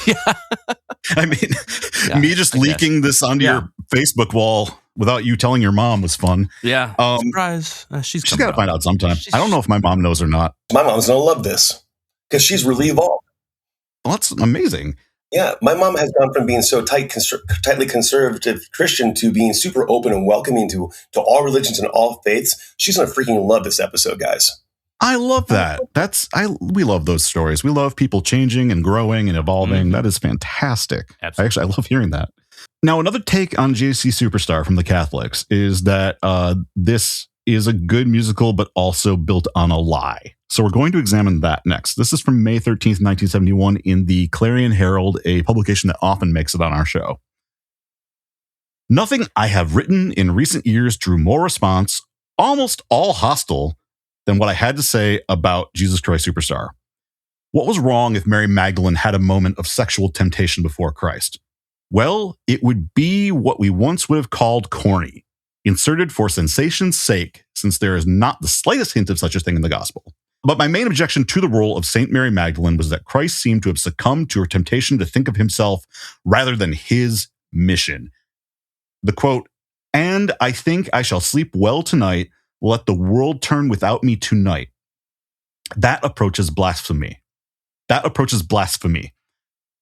Yeah. I mean, me just leaking this onto your Facebook wall without you telling your mom was fun. Yeah. Surprise. She's got to find out sometime. I don't know if my mom knows or not. My mom's going to love this because she's really evolved. Well, that's amazing. Yeah. My mom has gone from being so tightly conservative Christian to being super open and welcoming to all religions and all faiths. She's going to freaking love this episode, guys. I love that. We love those stories. We love people changing and growing and evolving. Mm-hmm. That is fantastic. Absolutely. I love hearing that. Now, another take on JC Superstar from the Catholics is that this is a good musical, but also built on a lie. So we're going to examine that next. This is from May 13th, 1971 in the Clarion Herald, a publication that often makes it on our show. Nothing I have written in recent years drew more response, almost all hostile, than what I had to say about Jesus Christ Superstar. What was wrong if Mary Magdalene had a moment of sexual temptation before Christ? Well, it would be what we once would have called corny, inserted for sensation's sake, since there is not the slightest hint of such a thing in the gospel. But my main objection to the role of Saint Mary Magdalene was that Christ seemed to have succumbed to her temptation to think of himself rather than his mission. The quote, "And I think I shall sleep well tonight, let the world turn without me tonight." That approaches blasphemy.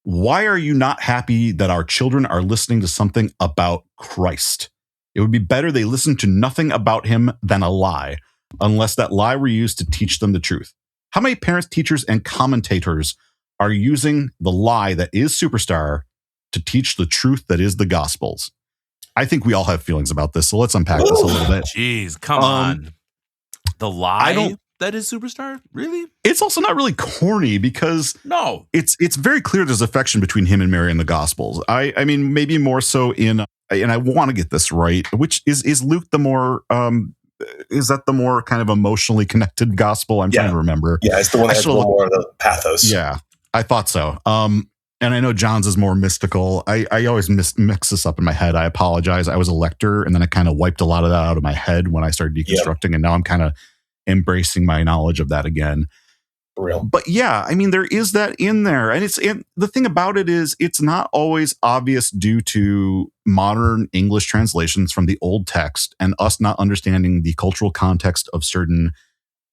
Why are you not happy that our children are listening to something about Christ? It would be better they listened to nothing about him than a lie, unless that lie were used to teach them the truth. How many parents, teachers, and commentators are using the lie that is Superstar to teach the truth that is the Gospels? I think we all have feelings about this, so let's unpack this a little bit. Jeez, come on. The lie that is Superstar? Really? It's also not really corny because it's very clear there's affection between him and Mary in the Gospels. I mean, maybe more so in, and I want to get this right, which is Luke the more, is that the more kind of emotionally connected gospel? I'm trying to remember. Yeah, it's the one that has more of the pathos. Yeah, I thought so. And I know John's is more mystical. I always mix this up in my head. I apologize. I was a lector, and then I kind of wiped a lot of that out of my head when I started deconstructing, and now I'm kind of embracing my knowledge of that again. For real. But yeah, I mean, there is that in there. And the thing about it is it's not always obvious due to modern English translations from the old text and us not understanding the cultural context of certain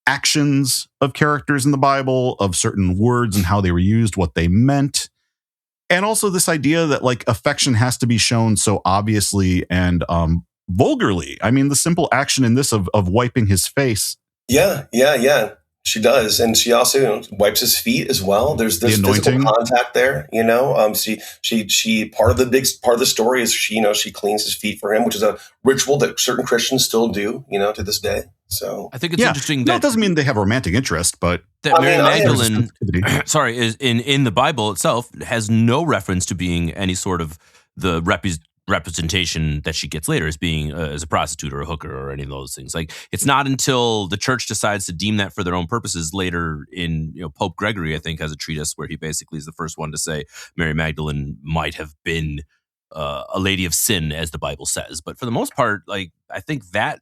actions of characters in the Bible, of certain words and how they were used, what they meant. And also this idea that like affection has to be shown so obviously and vulgarly. I mean, the simple action in this of wiping his face. Yeah. She does, and she also wipes his feet as well. There's this physical contact there, She part of the story is she cleans his feet for him, which is a ritual that certain Christians still do, to this day. So I think it's interesting. That doesn't mean they have romantic interest, but that Mary Magdalene, is in the Bible itself has no reference to being any sort of the representation that she gets later as being as a prostitute or a hooker or any of those things. Like it's not until the church decides to deem that for their own purposes later in Pope Gregory, I think, has a treatise where he basically is the first one to say Mary Magdalene might have been a lady of sin, as the Bible says. But for the most part, like I think that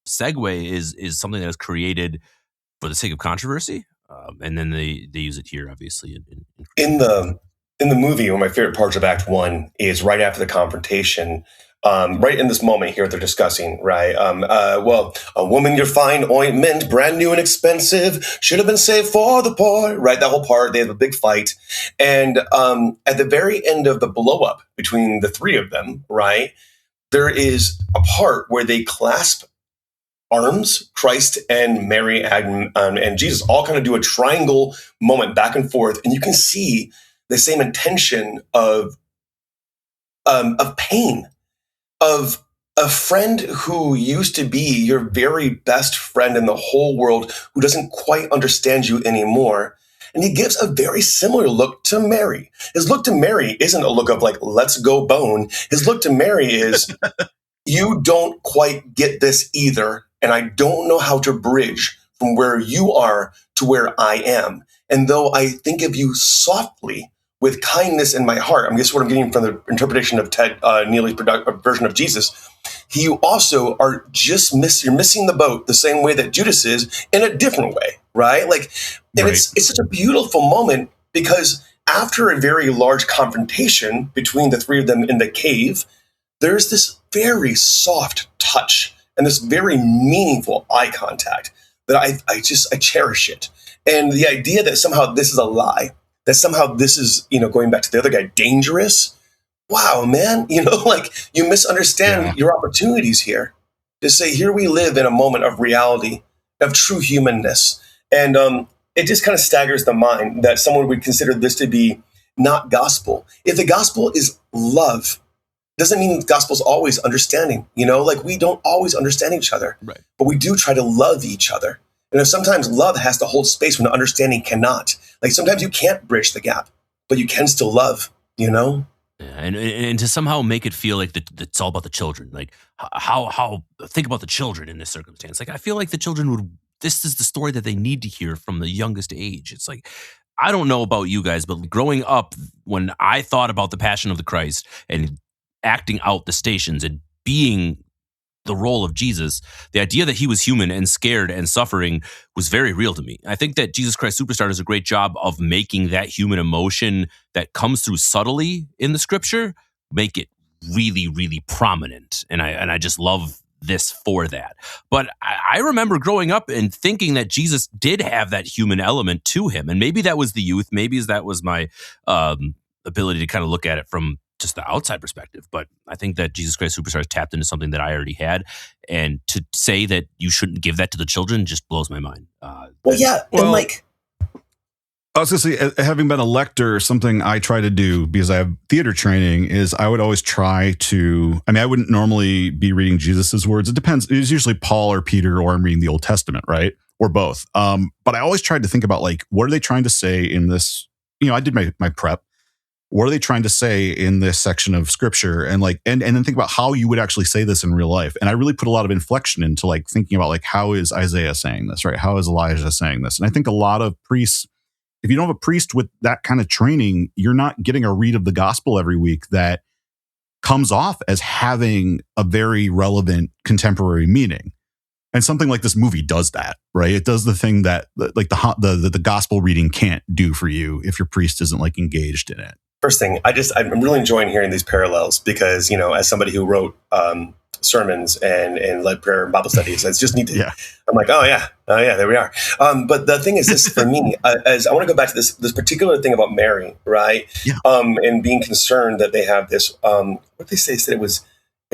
segue is something that is created for the sake of controversy, and then they use it here, obviously. In the movie, one of my favorite parts of Act 1 is right after the confrontation, right in this moment here they're discussing, right? Well, a woman, your fine ointment, brand new and expensive, should have been saved for the poor, right? That whole part, they have a big fight. And at the very end of the blow-up between the three of them, right, there is a part where they clasp arms, Christ and Mary and Jesus, all kind of do a triangle moment back and forth. And you can see the same intention of pain, of a friend who used to be your very best friend in the whole world who doesn't quite understand you anymore. And he gives a very similar look to Mary. His look to Mary isn't a look of like, let's go bone. His look to Mary is, you don't quite get this either. And I don't know how to bridge from where you are to where I am. And though I think of you softly, with kindness in my heart, I guess what I'm getting from the interpretation of Ted Neely's version of Jesus, you also are just you're missing the boat the same way that Judas is in a different way, right? Like, and it's such a beautiful moment because after a very large confrontation between the three of them in the cave, there's this very soft touch and this very meaningful eye contact that I cherish it. And the idea that somehow this is a lie, that somehow this is, going back to the other guy, dangerous. Wow, man, like you misunderstand your opportunities here. To say, here we live in a moment of reality, of true humanness. And it just kind of staggers the mind that someone would consider this to be not gospel. If the gospel is love, doesn't mean the gospel is always understanding. Like we don't always understand each other, right? But we do try to love each other. And sometimes love has to hold space when understanding cannot. Like sometimes you can't bridge the gap, but you can still love, Yeah, and to somehow make it feel like it's all about the children. Like how think about the children in this circumstance. Like I feel like the children this is the story that they need to hear from the youngest age. It's like, I don't know about you guys, but growing up, when I thought about the Passion of the Christ and acting out the stations and being the role of Jesus, the idea that he was human and scared and suffering was very real to me. I think that Jesus Christ Superstar does a great job of making that human emotion that comes through subtly in the scripture, make it really, really prominent. And I just love this for that. But I remember growing up and thinking that Jesus did have that human element to him. And maybe that was the youth. Maybe that was my ability to kind of look at it from just the outside perspective. But I think that Jesus Christ Superstar tapped into something that I already had. And to say that you shouldn't give that to the children just blows my mind. And like... I was going to say, having been a lector, something I try to do, because I have theater training, is I would always try to, I wouldn't normally be reading Jesus's words. It depends. It's usually Paul or Peter, or I'm reading the Old Testament, right? Or both. But I always tried to think about, like, what are they trying to say in this? I did my prep. What are they trying to say in this section of scripture? And like, and then think about how you would actually say this in real life. And I really put a lot of inflection into like thinking about like, how is Isaiah saying this, right? How is Elijah saying this? And I think a lot of priests, if you don't have a priest with that kind of training, you're not getting a read of the gospel every week that comes off as having a very relevant contemporary meaning. And something like this movie does that, right? It does the thing that like the gospel reading can't do for you if your priest isn't like engaged in it. First thing, I'm really enjoying hearing these parallels because, as somebody who wrote sermons and led prayer and Bible studies, I just need to, I'm like, oh yeah, there we are. But the thing is this for me, as I want to go back to this particular thing about Mary, right? Yeah. And being concerned that they have this, what they say, said it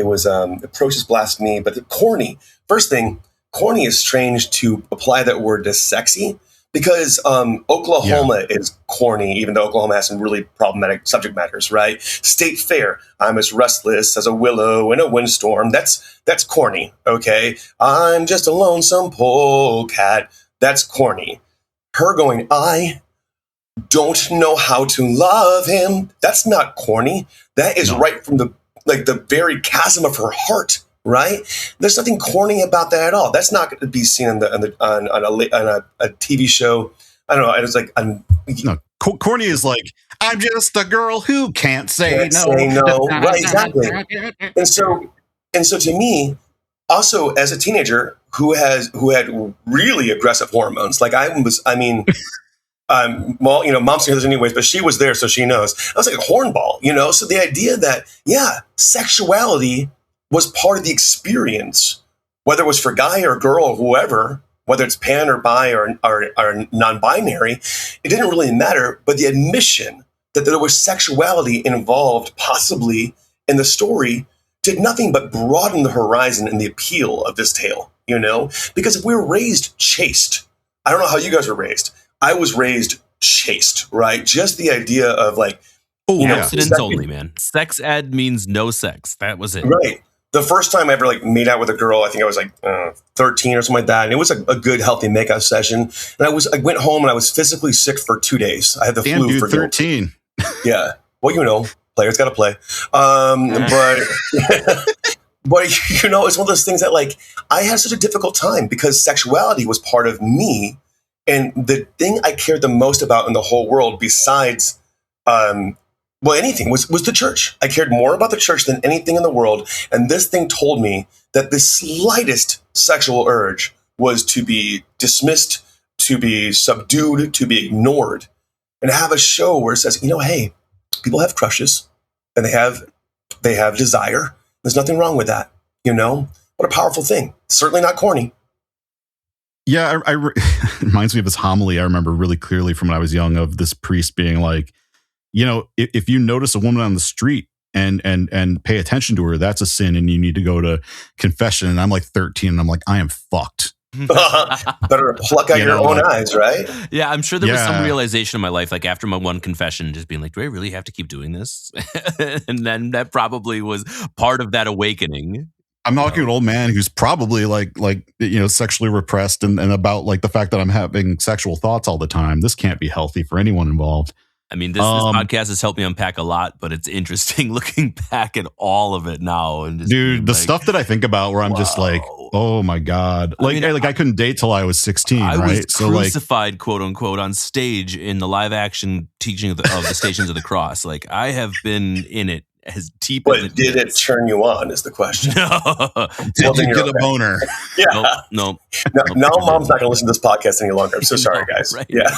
was atrocious blasphemy, but corny. First thing, corny is strange to apply that word to sexy. Because Oklahoma is corny, even though Oklahoma has some really problematic subject matters, right? State Fair, I'm as restless as a willow in a windstorm. That's corny, okay? I'm just a lonesome polecat. That's corny. Her going, I don't know how to love him. That's not corny. That is right from the very chasm of her heart. Right? There's nothing corny about that at all. That's not going to be seen on a TV show. I don't know. It's like no. Corny is like, I'm just a girl who can't say no. Right? Exactly. And so to me, also as a teenager who had really aggressive hormones, like mom's here anyways, but she was there, so she knows. I was like a hornball, So the idea that sexuality was part of the experience, whether it was for guy or girl or whoever, whether it's pan or bi or non-binary, it didn't really matter. But the admission that there was sexuality involved possibly in the story did nothing but broaden the horizon and the appeal of this tale, Because if we were raised chaste, I don't know how you guys were raised. I was raised chaste, right? Just the idea of like, abstinence only, man. Sex ed means no sex. That was it. Right. The first time I ever made out with a girl, I think I was 13 or something like that. And it was a good, healthy makeout session. And I went home and I was physically sick for 2 days. I had the flu for 13. Yeah. Well, players got to play. But it's one of those things that I had such a difficult time because sexuality was part of me. And the thing I cared the most about in the whole world besides, anything was the church. I cared more about the church than anything in the world. And this thing told me that the slightest sexual urge was to be dismissed, to be subdued, to be ignored. and have a show where it says, hey, people have crushes and they have desire. There's nothing wrong with that. What a powerful thing. Certainly not corny. Yeah, it reminds me of this homily I remember really clearly from when I was young, of this priest being like, if you notice a woman on the street and pay attention to her, that's a sin and you need to go to confession. And I'm like 13 and I'm like, I am fucked. Better pluck out your own eyes, right? Yeah, I'm sure there was some realization in my life, like after my one confession, just being like, do I really have to keep doing this? And then that probably was part of that awakening. I'm talking to an old man who's probably like sexually repressed and about like the fact that I'm having sexual thoughts all the time. This can't be healthy for anyone involved. I mean, this podcast has helped me unpack a lot, but it's interesting looking back at all of it now. And just the stuff that I think about where I'm just like, oh my God. I couldn't date till I was 16, I right? was crucified, quote unquote, on stage in the live action teaching of the Stations of the Cross. Like, I have been in it as deep as But did it turn you on is the question. Did you get a boner? Yeah. Nope. Now mom's not going to listen to this podcast any longer. I'm so sorry, guys. Right? Yeah.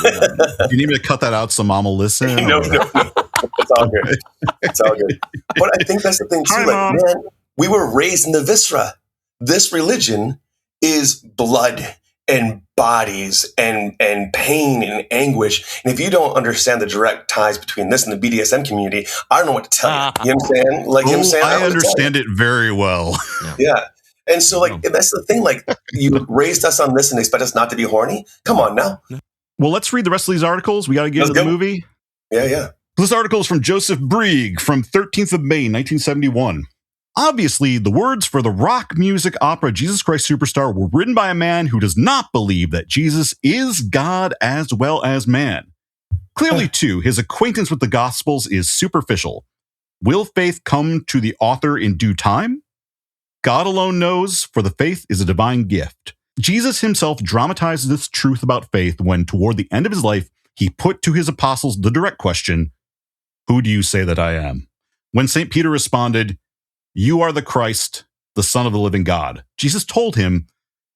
You need me to cut that out so mom will listen? No. It's all good. It's all good. But I think that's the thing too. Hi, like, Mom. man, we were raised in the viscera. This religion is blood and bodies and pain and anguish. And if you don't understand the direct ties between this and the BDSM community, I don't know what to tell you. You know what I'm saying? I understand it very well. Yeah. And so that's the thing. Like, you raised us on this and expect us not to be horny? Come on now. Well, let's read the rest of these articles. We got to get into the movie. Yeah. This article is from Joseph Brieg from 13th of May, 1971. Obviously, the words for the rock music opera Jesus Christ Superstar were written by a man who does not believe that Jesus is God as well as man. Clearly, too, his acquaintance with the Gospels is superficial. Will faith come to the author in due time? God alone knows, for the faith is a divine gift. Jesus himself dramatized this truth about faith when, toward the end of his life, he put to his apostles the direct question, "Who do you say that I am?" When St. Peter responded, "You are the Christ, the Son of the living God," Jesus told him,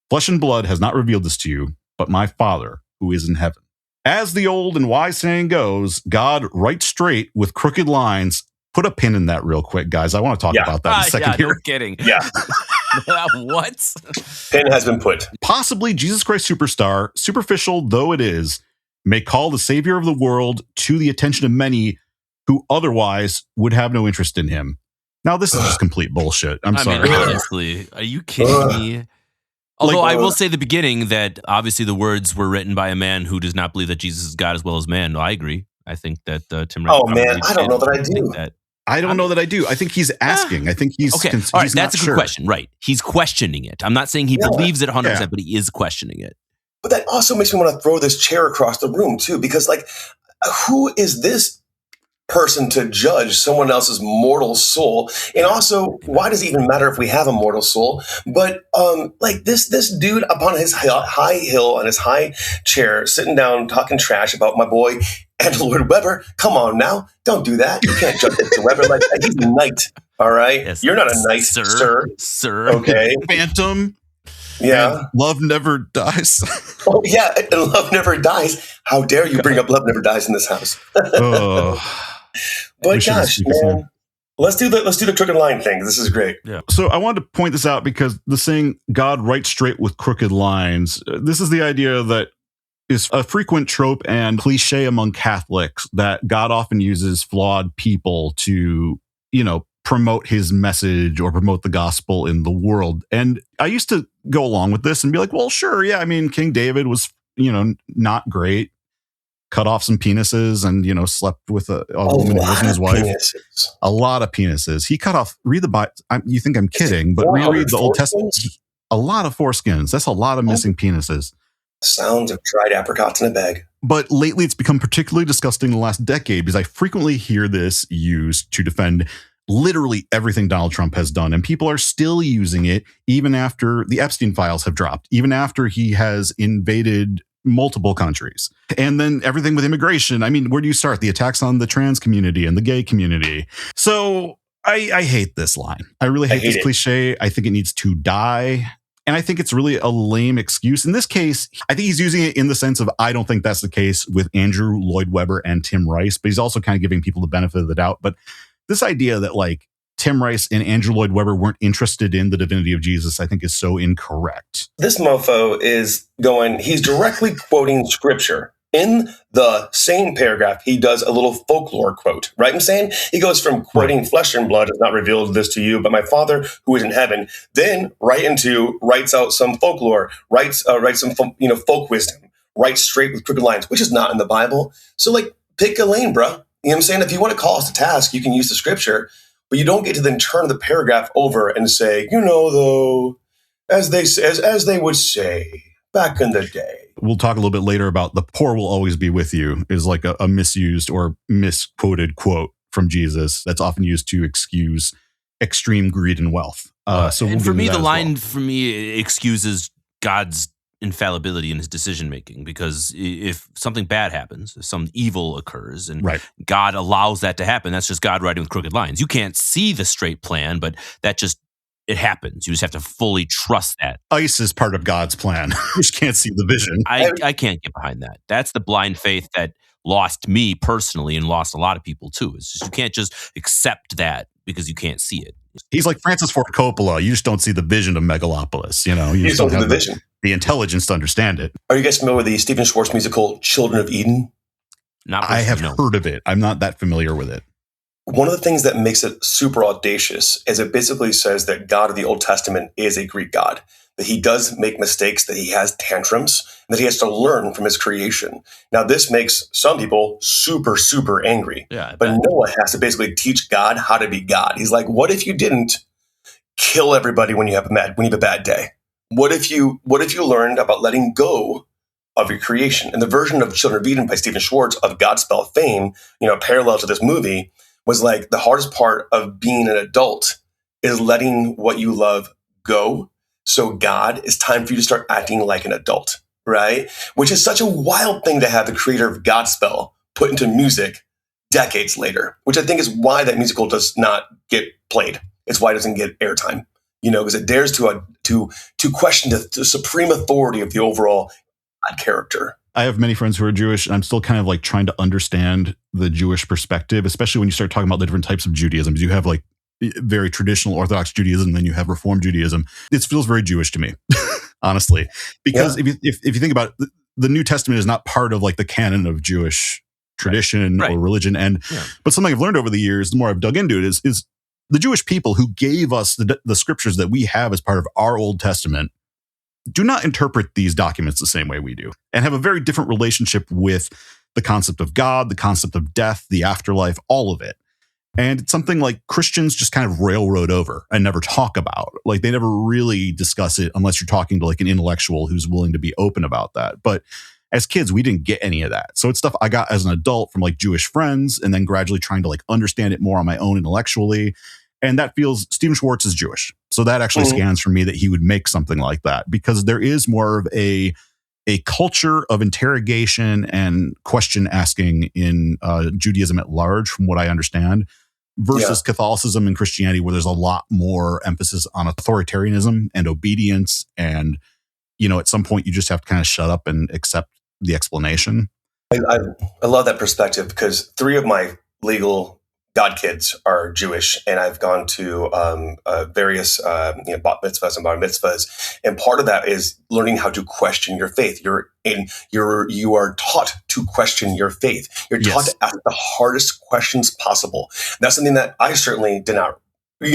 "Flesh and blood has not revealed this to you, but my Father who is in heaven." As the old and wise saying goes, God writes straight with crooked lines. Put a pin in that real quick, guys. I want to talk about that in a second here. No kidding. Yeah. What? Pin has been put. Possibly Jesus Christ Superstar, superficial though it is, may call the Savior of the world to the attention of many who otherwise would have no interest in him. Now, this is just complete bullshit. I'm sorry. Mean, honestly, are you kidding me? Although I will say the beginning that obviously the words were written by a man who does not believe that Jesus is God as well as man. No, I agree. I think that Tim. Oh man, I don't know that I do. I don't know that I do. I think he's asking. I think he's okay. All right, that's a good question. Right, he's questioning it. I'm not saying he believes it 100%, but he is questioning it. But that also makes me want to throw this chair across the room too, because who is this person to judge someone else's mortal soul? And also, why does it even matter if we have a mortal soul? But this dude up on his high hill on his high chair, sitting down talking trash about my boy Andrew Lloyd Webber. Come on now, don't do that. You can't judge Andrew Webber like that. He's a knight, all right? Yes, you're not a knight, sir. Okay, Phantom. Yeah, and Love Never Dies. Oh yeah, and Love Never Dies. How dare you bring up Love Never Dies in this house? But gosh, man, let's do the crooked line thing. This is great. Yeah. So I wanted to point this out because the saying "God writes straight with crooked lines." This is the idea that is a frequent trope and cliche among Catholics, that God often uses flawed people to, promote his message or promote the gospel in the world. And I used to go along with this and be like, well, sure. Yeah. I mean, King David was, not great. Cut off some penises and, slept with a woman who wasn't his wife. Penises. A lot of penises. He cut off, read the Bible. You think I'm kidding, but reread the Old Testament. A lot of foreskins. That's a lot of missing penises. Sounds of dried apricots in a bag. But lately it's become particularly disgusting in the last decade because I frequently hear this used to defend literally everything Donald Trump has done. And people are still using it even after the Epstein files have dropped, even after he has invaded multiple countries. And then everything with immigration. I mean, where do you start? The attacks on the trans community and the gay community. So I hate this line. I really hate this cliche. I think it needs to die. And I think it's really a lame excuse. In this case, I think he's using it in the sense of, I don't think that's the case with Andrew Lloyd Webber and Tim Rice, but he's also kind of giving people the benefit of the doubt. But this idea that like Tim Rice and Andrew Lloyd Webber weren't interested in the divinity of Jesus, I think is so incorrect. This mofo is going, he's directly quoting scripture. In the same paragraph, he does a little folklore quote, right? I'm saying he goes from quoting flesh and blood has not revealed this to you, but my Father who is in heaven, then right into writes out some folklore, writes some folk wisdom, writes straight with crooked lines, which is not in the Bible. So like, pick a lane, bro. You know what I'm saying? If you want to call us to task, you can use the scripture, but you don't get to then turn the paragraph over and say, though, as they would say back in the day. We'll talk a little bit later about the poor will always be with you is like a misused or misquoted quote from Jesus that's often used to excuse extreme greed and wealth. So and for me, the line for me excuses God's infallibility in his decision making, because if something bad happens, if some evil occurs and God allows that to happen, that's just God writing with crooked lines. You can't see the straight plan, but that just it happens. You just have to fully trust that. Ice is part of God's plan. You just can't see the vision. I can't get behind that. That's the blind faith that lost me personally and lost a lot of people too. It's just you can't just accept that because you can't see it. He's like Francis Ford Coppola. You just don't see the vision of Megalopolis. You just don't have the vision, the intelligence to understand it. Are you guys familiar with the Stephen Schwartz musical Children of Eden? I have heard of it. I'm not that familiar with it. One of the things that makes it super audacious is it basically says that God of the Old Testament is a Greek God, that he does make mistakes, that he has tantrums, and that he has to learn from his creation. Now, this makes some people super, super angry. Yeah, but Noah has to basically teach God how to be God. He's like, what if you didn't kill everybody when you have a bad day? What if you learned about letting go of your creation? And the version of Children of Eden by Stephen Schwartz of Godspell fame, parallel to this movie, was like the hardest part of being an adult is letting what you love go. So God, it's time for you to start acting like an adult, right? Which is such a wild thing to have the creator of Godspell put into music decades later, which I think is why that musical does not get played. It's why it doesn't get airtime, because it dares to question the supreme authority of the overall God character. I have many friends who are Jewish, and I'm still kind of like trying to understand the Jewish perspective, especially when you start talking about the different types of Judaism. You have like very traditional Orthodox Judaism, and then you have Reform Judaism. It feels very Jewish to me, honestly, because if you think about it, the New Testament is not part of like the canon of Jewish tradition or religion. But something I've learned over the years, the more I've dug into it, is the Jewish people who gave us the scriptures that we have as part of our Old Testament do not interpret these documents the same way we do, and have a very different relationship with the concept of God, the concept of death, the afterlife, all of it. And it's something like Christians just kind of railroad over and never talk about. Like they never really discuss it unless you're talking to like an intellectual who's willing to be open about that. But as kids, we didn't get any of that. So it's stuff I got as an adult from like Jewish friends, and then gradually trying to like understand it more on my own intellectually. And that feels, Stephen Schwartz is Jewish. So that actually scans for me that he would make something like that, because there is more of a culture of interrogation and question asking in Judaism at large, from what I understand, versus Catholicism and Christianity, where there's a lot more emphasis on authoritarianism and obedience. And, at some point you just have to kind of shut up and accept the explanation. I love that perspective, because 3 of my legal God kids are Jewish, and I've gone to various bat mitzvahs and bar mitzvahs, and part of that is learning how to question your faith. You are taught to question your faith. You're taught to ask the hardest questions possible. That's something that I certainly did not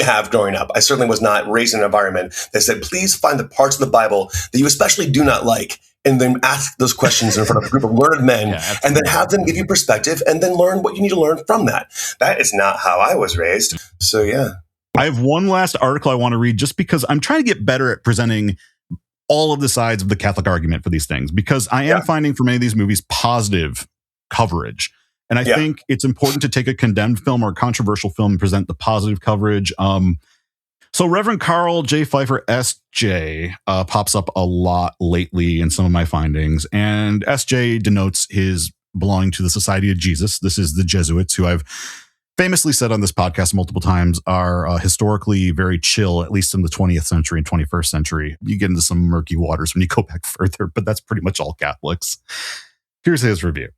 have growing up. I certainly was not raised in an environment that said, please find the parts of the Bible that you especially do not like, and then ask those questions in front of a group of learned men, and then have them give you perspective, and then learn what you need to learn from that. That is not how I was raised. So, yeah. I have one last article I want to read, just because I'm trying to get better at presenting all of the sides of the Catholic argument for these things, because I am finding for many of these movies positive coverage. And I think it's important to take a condemned film or a controversial film and present the positive coverage. So Reverend Carl J. Pfeiffer, S.J., pops up a lot lately in some of my findings. And S.J. denotes his belonging to the Society of Jesus. This is the Jesuits, who I've famously said on this podcast multiple times, are historically very chill, at least in the 20th century and 21st century. You get into some murky waters when you go back further, but that's pretty much all Catholics. Here's his review.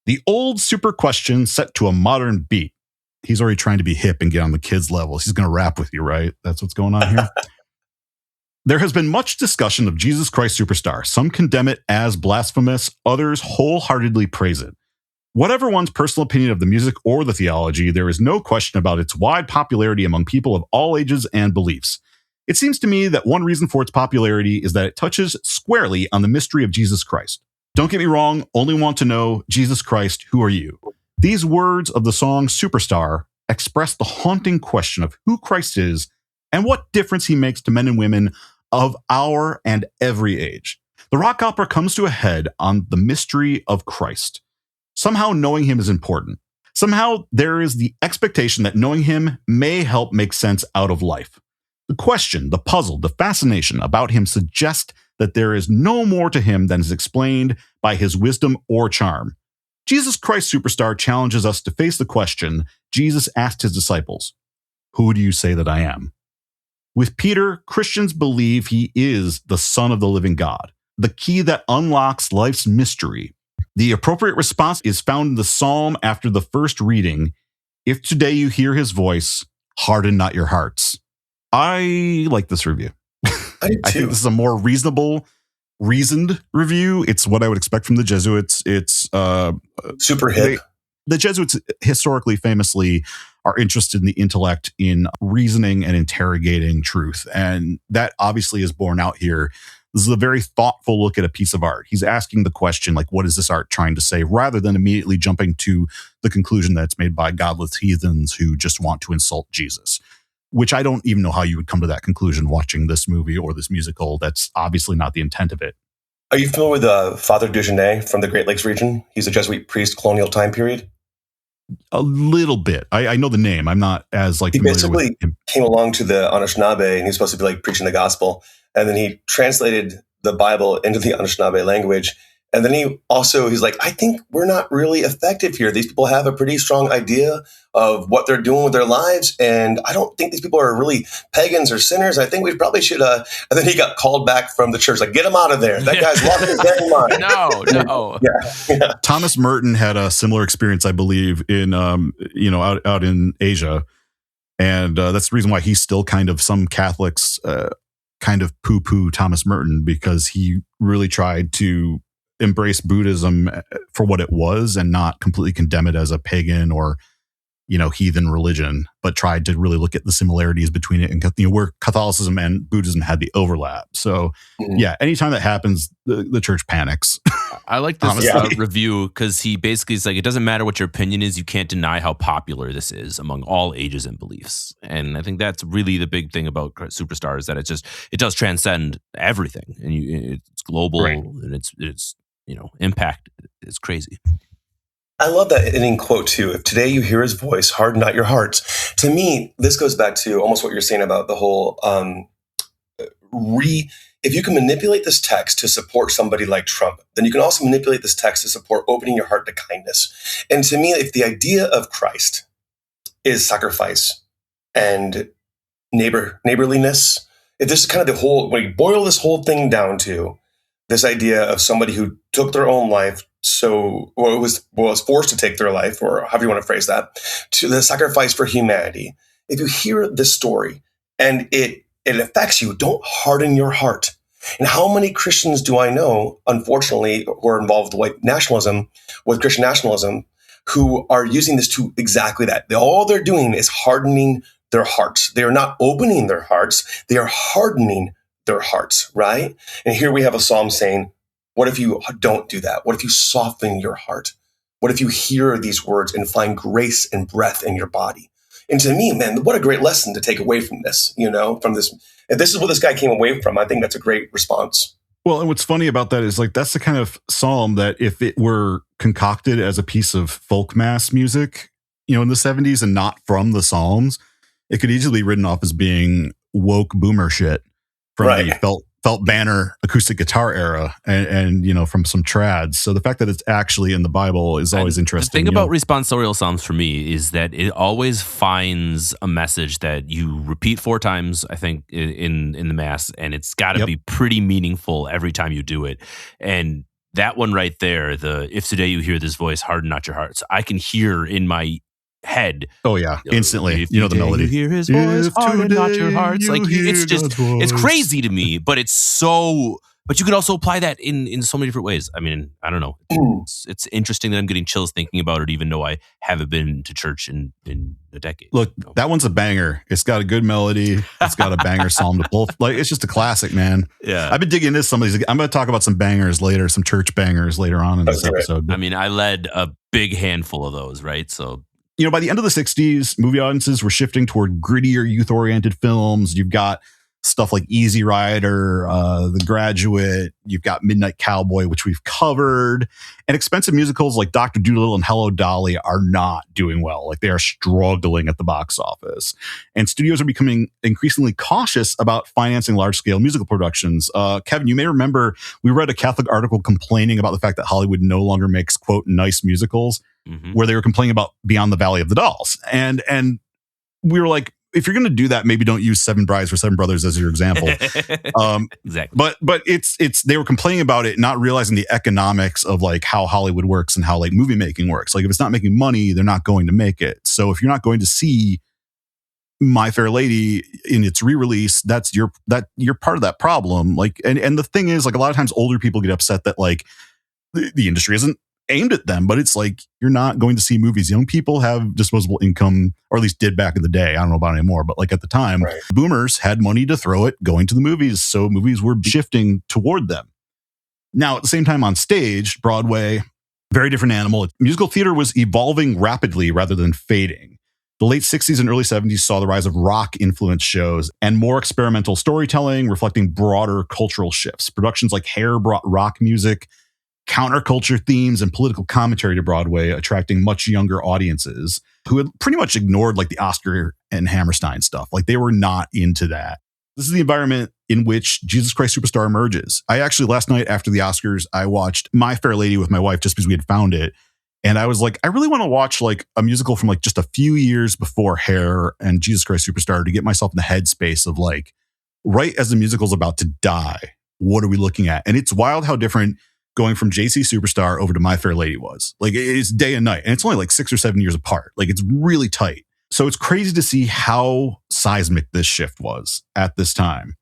The old super question set to a modern beat. He's already trying to be hip and get on the kids' levels. He's going to rap with you, right? That's what's going on here. There has been much discussion of Jesus Christ Superstar. Some condemn it as blasphemous. Others wholeheartedly praise it. Whatever one's personal opinion of the music or the theology, there is no question about its wide popularity among people of all ages and beliefs. It seems to me that one reason for its popularity is that it touches squarely on the mystery of Jesus Christ. Don't get me wrong, only want to know, Jesus Christ, who are you? These words of the song Superstar express the haunting question of who Christ is and what difference he makes to men and women of our and every age. The rock opera comes to a head on the mystery of Christ. Somehow knowing him is important. Somehow there is the expectation that knowing him may help make sense out of life. The question, the puzzle, the fascination about him suggest that there is no more to him than is explained by his wisdom or charm. Jesus Christ Superstar challenges us to face the question Jesus asked his disciples, "Who do you say that I am?" With Peter, Christians believe he is the Son of the living God, the key that unlocks life's mystery. The appropriate response is found in the psalm after the first reading. If today you hear his voice, harden not your hearts. I like this review. I do too. I think this is a more reasoned review. It's what I would expect from the Jesuits. It's super hip. The Jesuits historically, famously, are interested in the intellect, in reasoning and interrogating truth. And that obviously is borne out here. This is a very thoughtful look at a piece of art. He's asking the question, like, what is this art trying to say, rather than immediately jumping to the conclusion that it's made by godless heathens who just want to insult Jesus, which I don't even know how you would come to that conclusion watching this movie or this musical. That's obviously not the intent of it. Are you familiar with Father Dugenet from the Great Lakes region? He's a Jesuit priest, colonial time period. A little bit. I know the name. I'm not as He familiar basically with him. came along to the Anishinaabe, and he's supposed to be like preaching the gospel. And then he translated the Bible into the Anishinaabe language. And then he's like, I think we're not really effective here. These people have a pretty strong idea of what they're doing with their lives. And I don't think these people are really pagans or sinners. I think we probably should. And then he got called back from the church. Like, get him out of there. That guy's lost his damn mind. No. Yeah. Thomas Merton had a similar experience, I believe, in out in Asia. And that's the reason why he's still kind of, some Catholics kind of poo-poo Thomas Merton, because he really tried to embrace Buddhism for what it was and not completely condemn it as a pagan or, heathen religion, but tried to really look at the similarities between it and, where Catholicism and Buddhism had the overlap. So yeah, anytime that happens, the church panics. I like this review because he basically is like, it doesn't matter what your opinion is, you can't deny how popular this is among all ages and beliefs. And I think that's really the big thing about Superstar, is that it does transcend everything, and it's global, right, and it's impact is crazy. I love that ending quote too. If today you hear his voice, harden not your hearts. To me, this goes back to almost what you're saying about the whole if you can manipulate this text to support somebody like Trump, then you can also manipulate this text to support opening your heart to kindness. And to me, if the idea of Christ is sacrifice and neighborliness, if this is kind of when you boil this whole thing down to this idea of somebody who took their own life, was forced to take their life, or however you want to phrase that, to the sacrifice for humanity. If you hear this story and it affects you, don't harden your heart. And how many Christians do I know, unfortunately, who are involved with white nationalism, with Christian nationalism, who are using this to exactly that? All they're doing is hardening their hearts. They are not opening their hearts. They are hardening their hearts, right? And here we have a psalm saying, what if you don't do that? What if you soften your heart? What if you hear these words and find grace and breath in your body? And to me, man, what a great lesson to take away from this, from this. If this is what this guy came away from, I think that's a great response. Well, and what's funny about that is, like, that's the kind of psalm that if it were concocted as a piece of folk mass music, in the 70s and not from the Psalms, it could easily be written off as being woke boomer shit from right. a felt Banner acoustic guitar era and from some trads. So the fact that it's actually in the Bible is always interesting. The thing about responsorial psalms for me is that it always finds a message that you repeat 4 times, I think, in the Mass, and it's got to be pretty meaningful every time you do it. And that one right there, if today you hear this voice, harden not your hearts, I can hear in my head. Oh yeah, instantly. The melody. You hear his voice, harden not your hearts. Like it's crazy to me, but it's so. But you could also apply that in so many different ways. I mean, I don't know. It's interesting that I'm getting chills thinking about it, even though I haven't been to church in a decade. Look, that one's a banger. It's got a good melody. It's got a banger psalm to pull. Like, it's just a classic, man. Yeah. I've been digging into some of these. I'm going to talk about some bangers later, some church bangers later on in this episode. I mean, I led a big handful of those, right? So, by the end of the 60s, movie audiences were shifting toward grittier, youth-oriented films. You've got stuff like Easy Rider, The Graduate. You've got Midnight Cowboy, which we've covered. And expensive musicals like Dr. Dolittle and Hello, Dolly are not doing well. Like, they are struggling at the box office. And studios are becoming increasingly cautious about financing large-scale musical productions. Kevin, you may remember we read a Catholic article complaining about the fact that Hollywood no longer makes, quote, nice musicals, where they were complaining about Beyond the Valley of the Dolls. And we were like, if you're going to do that, maybe don't use Seven Brides for Seven Brothers as your example. Exactly. But it's they were complaining about it, not realizing the economics of like how Hollywood works and how like movie making works. Like, if it's not making money, they're not going to make it. So if you're not going to see My Fair Lady in its re-release, you're part of that problem. Like, and the thing is, like, a lot of times older people get upset that like the industry isn't aimed at them, but it's like, you're not going to see movies. Young people have disposable income, or at least did back in the day. I don't know about anymore, but like at the time, boomers had money to throw at going to the movies. So movies were shifting toward them. Now, at the same time on stage, Broadway, very different animal. Musical theater was evolving rapidly rather than fading. The late 60s and early 70s saw the rise of rock-influenced shows and more experimental storytelling, reflecting broader cultural shifts. Productions like Hair brought rock music, counterculture themes, and political commentary to Broadway, attracting much younger audiences who had pretty much ignored like the Oscar and Hammerstein stuff. Like, they were not into that. This is the environment in which Jesus Christ Superstar emerges. I actually, last night after the Oscars, I watched My Fair Lady with my wife just because we had found it. And I was like, I really want to watch like a musical from like just a few years before Hair and Jesus Christ Superstar to get myself in the headspace of like, right as the musical's about to die, what are we looking at? And it's wild how different going from JC Superstar over to My Fair Lady was. Like, it's day and night, and it's only like 6 or 7 years apart. Like, it's really tight. So it's crazy to see how seismic this shift was at this time.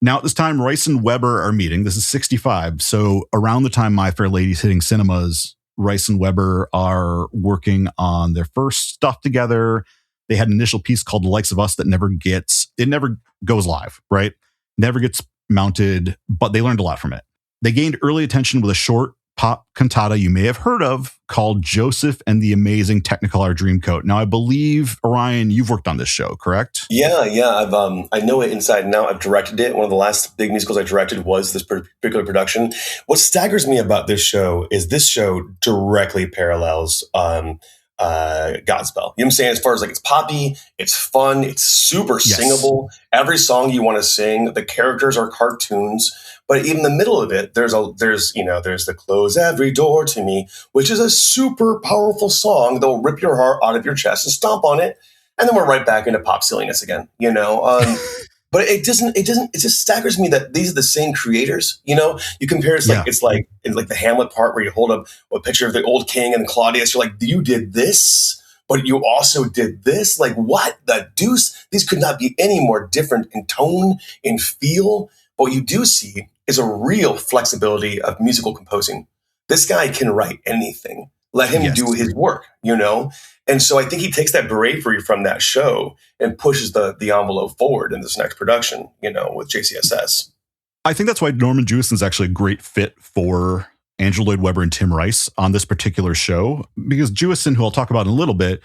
Now, at this time, Rice and Weber are meeting. This is 65. So around the time My Fair Lady's hitting cinemas, Rice and Weber are working on their first stuff together. They had an initial piece called The Likes of Us that never goes live, right? Never gets mounted, but they learned a lot from it. They gained early attention with a short pop cantata you may have heard of called Joseph and the Amazing Technicolor Dreamcoat. Now, I believe, Orion, you've worked on this show, correct? Yeah. I know it inside and out. I've directed it. One of the last big musicals I directed was this particular production. What staggers me about this show is this show directly parallels Godspell. You know what I'm saying? As far as like, it's poppy, it's fun, it's super singable. Every song you want to sing, the characters are cartoons. But even in the middle of it, there's the Close Every Door to Me, which is a super powerful song that'll rip your heart out of your chest and stomp on it. And then we're right back into pop silliness again, But it just staggers me that these are the same creators, You compare it's like in like the Hamlet part where you hold up a picture of the old king and Claudius, you're like, you did this, but you also did this. Like, what the deuce? These could not be any more different in tone, in feel. But what you do see is a real flexibility of musical composing. This guy can write anything. Let him do his work, And so I think he takes that bravery from that show and pushes the envelope forward in this next production, with JCSS. I think that's why Norman Jewison is actually a great fit for Andrew Lloyd Webber and Tim Rice on this particular show, because Jewison, who I'll talk about in a little bit,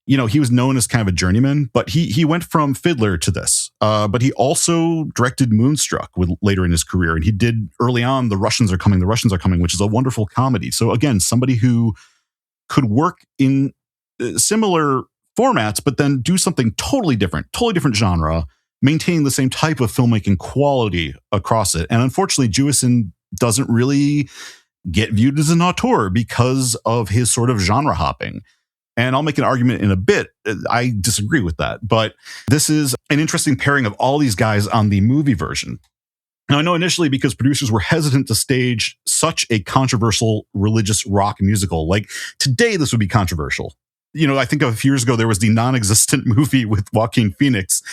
he was known as kind of a journeyman, but he went from fiddler to this. But he also directed Moonstruck later in his career. And he did early on The Russians Are Coming, which is a wonderful comedy. So again, somebody who could work in similar formats, but then do something totally different genre, maintaining the same type of filmmaking quality across it. And unfortunately, Jewison doesn't really get viewed as an auteur because of his sort of genre hopping. And I'll make an argument in a bit. I disagree with that. But this is an interesting pairing of all these guys on the movie version. Now, I know initially because producers were hesitant to stage such a controversial religious rock musical. Like today, this would be controversial. I think a few years ago, there was the non-existent movie with Joaquin Phoenix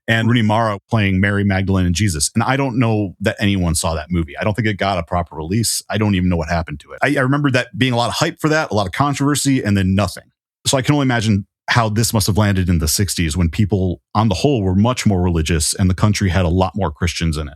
and Rooney Mara playing Mary Magdalene and Jesus. And I don't know that anyone saw that movie. I don't think it got a proper release. I don't even know what happened to it. I remember that being a lot of hype for that, a lot of controversy, and then nothing. So I can only imagine how this must have landed in the 60s when people on the whole were much more religious and the country had a lot more Christians in it.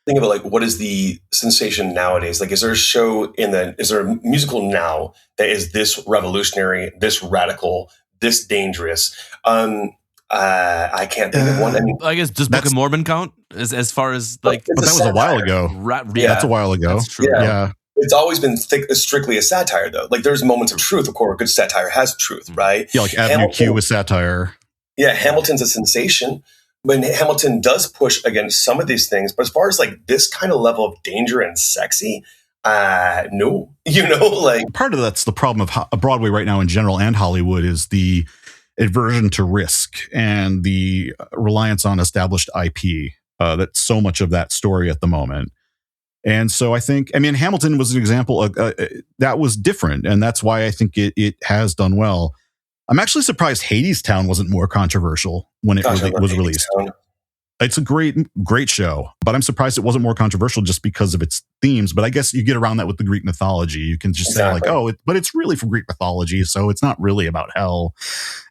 Think about what is the sensation nowadays? Is there a show is there a musical now that is this revolutionary, this radical, this dangerous? I can't think of one. I guess does Book of Mormon count as far as but that was a while ago. Yeah, that's a while ago. That's true. Yeah. It's always been strictly a satire, though. There's moments of truth. Of course, good satire has truth, right? Yeah, Avenue Q was satire. Yeah, Hamilton's a sensation. When Hamilton does push against some of these things, but as far as this kind of level of danger and sexy, no. Part of that's the problem of Broadway right now in general and Hollywood is the aversion to risk and the reliance on established IP. That's so much of that story at the moment. And so I think, Hamilton was an example of that was different. And that's why I think it has done well. I'm actually surprised Hadestown wasn't more controversial when it was released. It's a great show, but I'm surprised it wasn't more controversial just because of its themes. But I guess you get around that with the Greek mythology. You can just say but it's really from Greek mythology. So it's not really about hell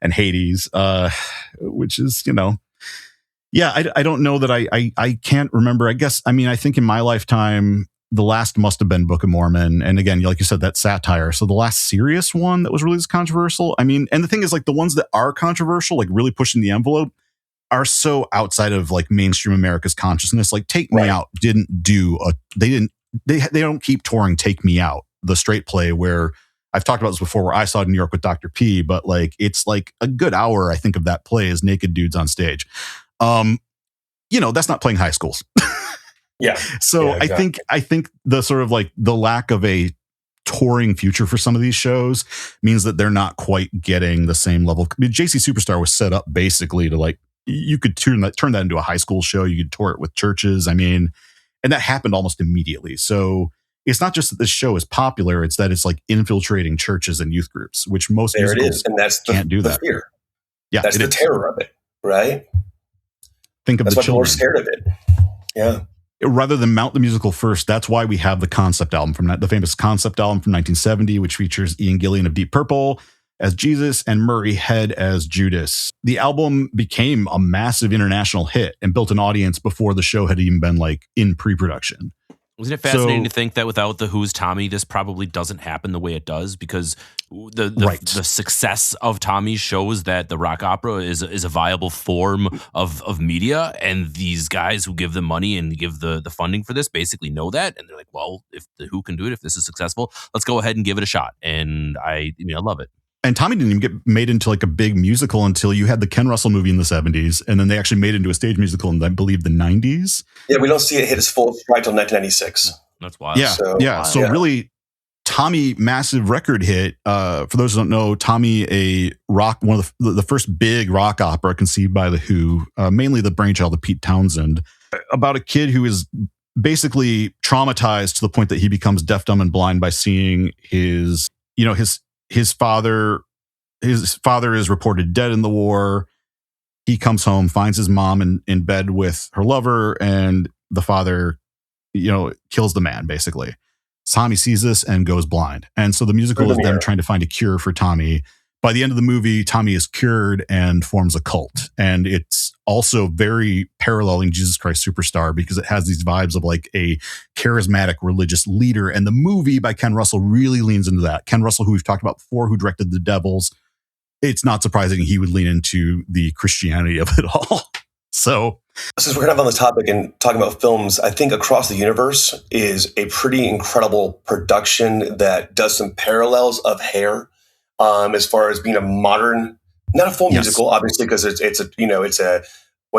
and Hades, which is, Yeah, I don't know that I can't remember. I guess, I think in my lifetime, the last must have been Book of Mormon. And again, like you said, that's satire. So the last serious one that was really controversial. And the thing is the ones that are controversial, really pushing the envelope, are so outside of mainstream America's consciousness. Take Me Out didn't do they don't keep touring Take Me Out, the straight play where I've talked about this before, where I saw it in New York with Dr. P, but it's a good hour, I think, of that play is naked dudes on stage. That's not playing high schools. Yeah. So yeah, exactly. I think the sort of the lack of a touring future for some of these shows means that they're not quite getting the same level. JC Superstar was set up basically to you could turn that into a high school show. You could tour it with churches. And that happened almost immediately. So it's not just that this show is popular; it's that it's infiltrating churches and youth groups, which most musicals and that's can't do that. Fear. Yeah, that's the terror of it, right? Think of that's the why children. We're scared of it. Yeah. Rather than mount the musical first, that's why we have the concept album the famous concept album from 1970, which features Ian Gillan of Deep Purple as Jesus and Murray Head as Judas. The album became a massive international hit and built an audience before the show had even been in pre-production. Wasn't it fascinating to think that without the Who's Tommy, this probably doesn't happen the way it does? Because the success of Tommy shows that the rock opera is a viable form of media, and these guys who give them money and give the funding for this basically know that, and they're like, well, if the Who can do it, if this is successful, let's go ahead and give it a shot. And I love it. And Tommy didn't even get made into a big musical until you had the Ken Russell movie in the 70s. And then they actually made it into a stage musical in, I believe, the 90s. Yeah, we don't see it hit its full stride until 1996. That's wild. Yeah. So really, Tommy, massive record hit. For those who don't know, Tommy, a rock, one of the first big rock opera conceived by the Who, mainly the brainchild of Pete Townsend, about a kid who is basically traumatized to the point that he becomes deaf, dumb, and blind by seeing his father is reported dead in the war. He comes home, finds his mom in bed with her lover, and the father, kills the man, basically. Tommy sees this and goes blind. And so the musical is them trying to find a cure for Tommy. By the end of the movie, Tommy is cured and forms a cult. And it's also very paralleling Jesus Christ Superstar because it has these vibes of a charismatic religious leader. And the movie by Ken Russell really leans into that. Ken Russell, who we've talked about before, who directed The Devils. It's not surprising he would lean into the Christianity of it all. So, since we're kind of on the topic and talking about films, I think Across the Universe is a pretty incredible production that does some parallels of Hair. As far as being a modern, not a full musical, obviously, because it's a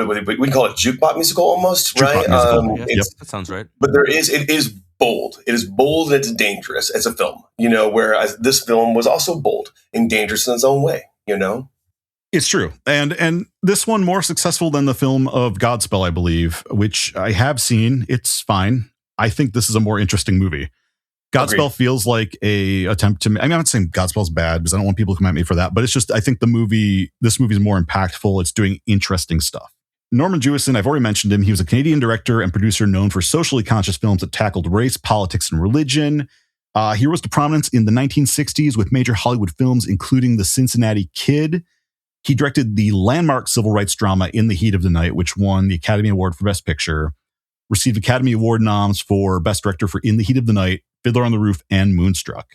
we call it jukebox musical almost, right? That sounds right. But it is bold. It is bold and it's dangerous as a film, whereas this film was also bold and dangerous in its own way, It's true. And this one more successful than the film of Godspell, I believe, which I have seen. It's fine. I think this is a more interesting movie. Godspell feels like a attempt to, I'm not saying Godspell's bad because I don't want people to come at me for that, but it's just, I think this movie is more impactful. It's doing interesting stuff. Norman Jewison, I've already mentioned him. He was a Canadian director and producer known for socially conscious films that tackled race, politics, and religion. He rose to prominence in the 1960s with major Hollywood films, including The Cincinnati Kid. He directed the landmark civil rights drama In the Heat of the Night, which won the Academy Award for Best Picture, received Academy Award noms for Best Director for In the Heat of the Night, Fiddler on the Roof, and Moonstruck.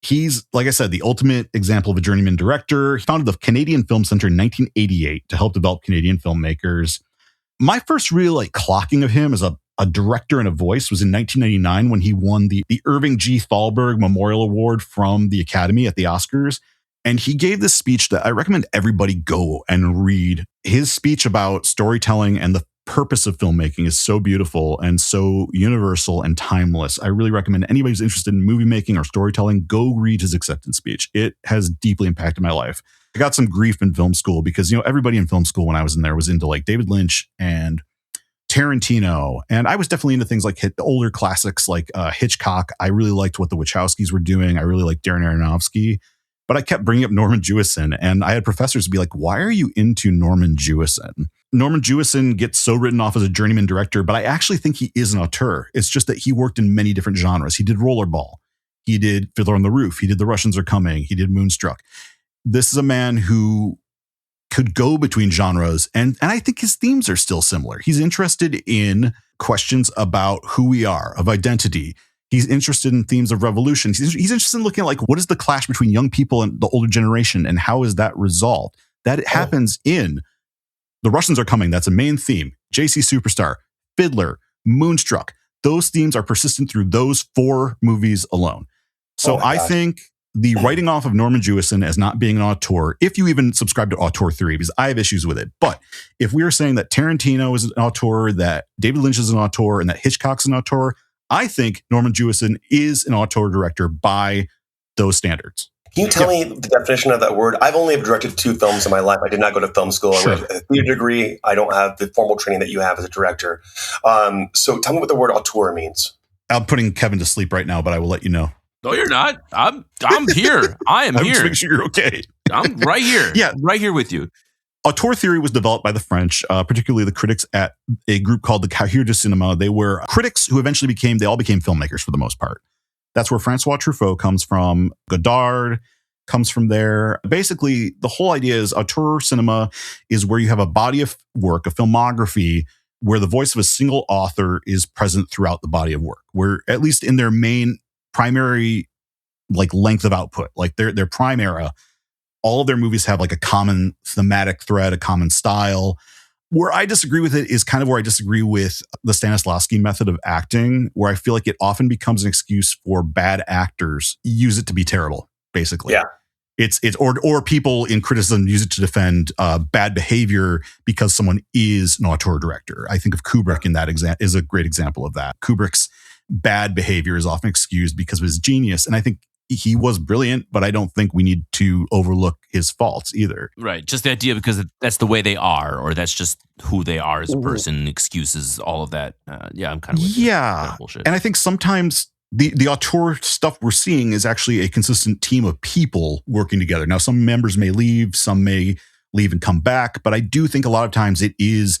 He's, like I said, the ultimate example of a journeyman director. He founded the Canadian Film Centre in 1988 to help develop Canadian filmmakers. My first real clocking of him as a director and a voice was in 1999 when he won the Irving G. Thalberg Memorial Award from the Academy at the Oscars. And he gave this speech that I recommend everybody go and read. His speech about storytelling and the purpose of filmmaking is so beautiful and so universal and timeless. I really recommend anybody who's interested in movie making or storytelling, go read his acceptance speech. It has deeply impacted my life. I got some grief in film school because, everybody in film school when I was in there was into David Lynch and Tarantino. And I was definitely into things like older classics like Hitchcock. I really liked what the Wachowskis were doing. I really liked Darren Aronofsky. But I kept bringing up Norman Jewison, and I had professors be like, why are you into Norman Jewison? Norman Jewison gets so written off as a journeyman director, but I actually think he is an auteur. It's just that he worked in many different genres. He did Rollerball. He did Fiddler on the Roof. He did The Russians Are Coming. He did Moonstruck. This is a man who could go between genres, and I think his themes are still similar. He's interested in questions about who we are, of identity. He's interested in themes of revolution. He's interested in looking at what is the clash between young people and the older generation and how is that resolved? That happens in The Russians Are Coming. That's a main theme. JC Superstar, Fiddler, Moonstruck. Those themes are persistent through those 4 movies alone. So I think the writing off of Norman Jewison as not being an auteur, if you even subscribe to auteur theory, because I have issues with it. But if we are saying that Tarantino is an auteur, that David Lynch is an auteur, and that Hitchcock's an auteur, I think Norman Jewison is an auteur director by those standards. Can you tell me the definition of that word? I've only directed 2 films in my life. I did not go to film school. Sure. I went a theater degree. I don't have the formal training that you have as a director. So tell me what the word auteur means. I'm putting Kevin to sleep right now, but I will let you know. No, you're not. I'm here. I am I'm here. just making sure you're okay. I'm right here. Yeah. Right here with you. Auteur theory was developed by the French, particularly the critics at a group called the Cahiers du Cinéma. They were critics who eventually became filmmakers for the most part. That's where Francois Truffaut comes from. Godard comes from there. Basically, the whole idea is auteur cinema is where you have a body of work, a filmography, where the voice of a single author is present throughout the body of work, where at least in their main primary length of output, their prime era, all of their movies have a common thematic thread, a common style. Where I disagree with it is kind of where I disagree with the Stanislavski method of acting, where I feel like it often becomes an excuse for bad actors use it to be terrible, basically. Yeah. Or people in criticism use it to defend bad behavior because someone is an auteur director. I think of Kubrick in that is a great example of that. Kubrick's bad behavior is often excused because of his genius. And I think he was brilliant, but I don't think we need to overlook his faults either. Right. Just the idea because that's the way they are, or that's just who they are as a person, excuses all of that. I'm kind of with that bullshit. And I think sometimes the auteur stuff we're seeing is actually a consistent team of people working together. Now, some members may leave, some may leave and come back, but I do think a lot of times it is,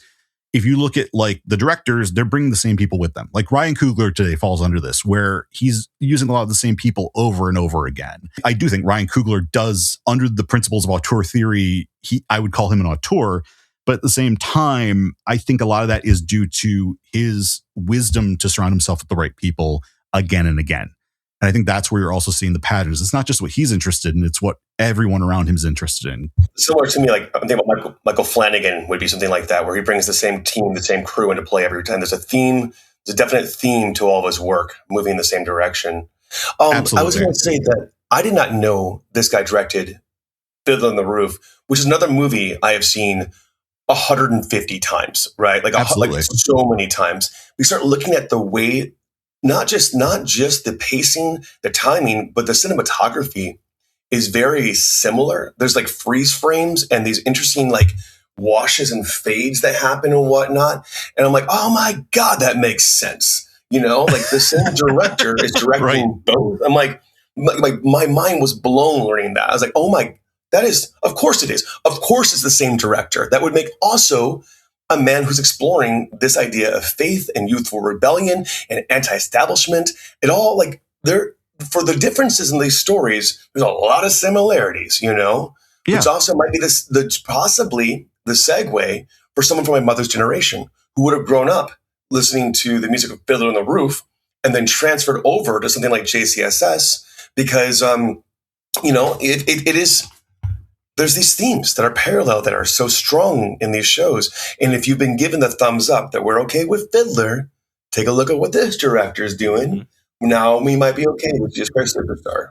if you look at the directors, they're bringing the same people with them. Ryan Coogler today falls under this, where he's using a lot of the same people over and over again. I do think Ryan Coogler does, under the principles of auteur theory, I would call him an auteur. But at the same time, I think a lot of that is due to his wisdom to surround himself with the right people again and again. And I think that's where you're also seeing the patterns. It's not just what he's interested in, it's what everyone around him is interested in. Similar to me, I'm thinking about Michael Flanagan would be something like that, where he brings the same team, the same crew into play every time. There's a theme, there's a definite theme to all of his work, moving in the same direction. Absolutely. I was going to say that I did not know this guy directed Fiddler on the Roof, which is another movie I have seen 150 times, right? Like so many times. We start looking at the way, not just the pacing, the timing, but the cinematography is very similar. There's like freeze frames and these interesting like washes and fades that happen and whatnot. And I'm like, oh my God, that makes sense. Like the same director is directing both. I'm like my mind was blown learning that. I was like, oh my, that is, of course it is. Of course it's the same director. That would make also a man who's exploring this idea of faith and youthful rebellion and anti-establishment. It all like for the differences in these stories, there's a lot of similarities, which also might be possibly the segue for someone from my mother's generation who would have grown up listening to the music of Fiddler on the Roof and then transferred over to something like JCSS because, it is, there's these themes that are parallel that are so strong in these shows. And if you've been given the thumbs up that we're okay with Fiddler, take a look at what this director is doing. Mm-hmm. Now we might be okay with Jesus Christ Superstar.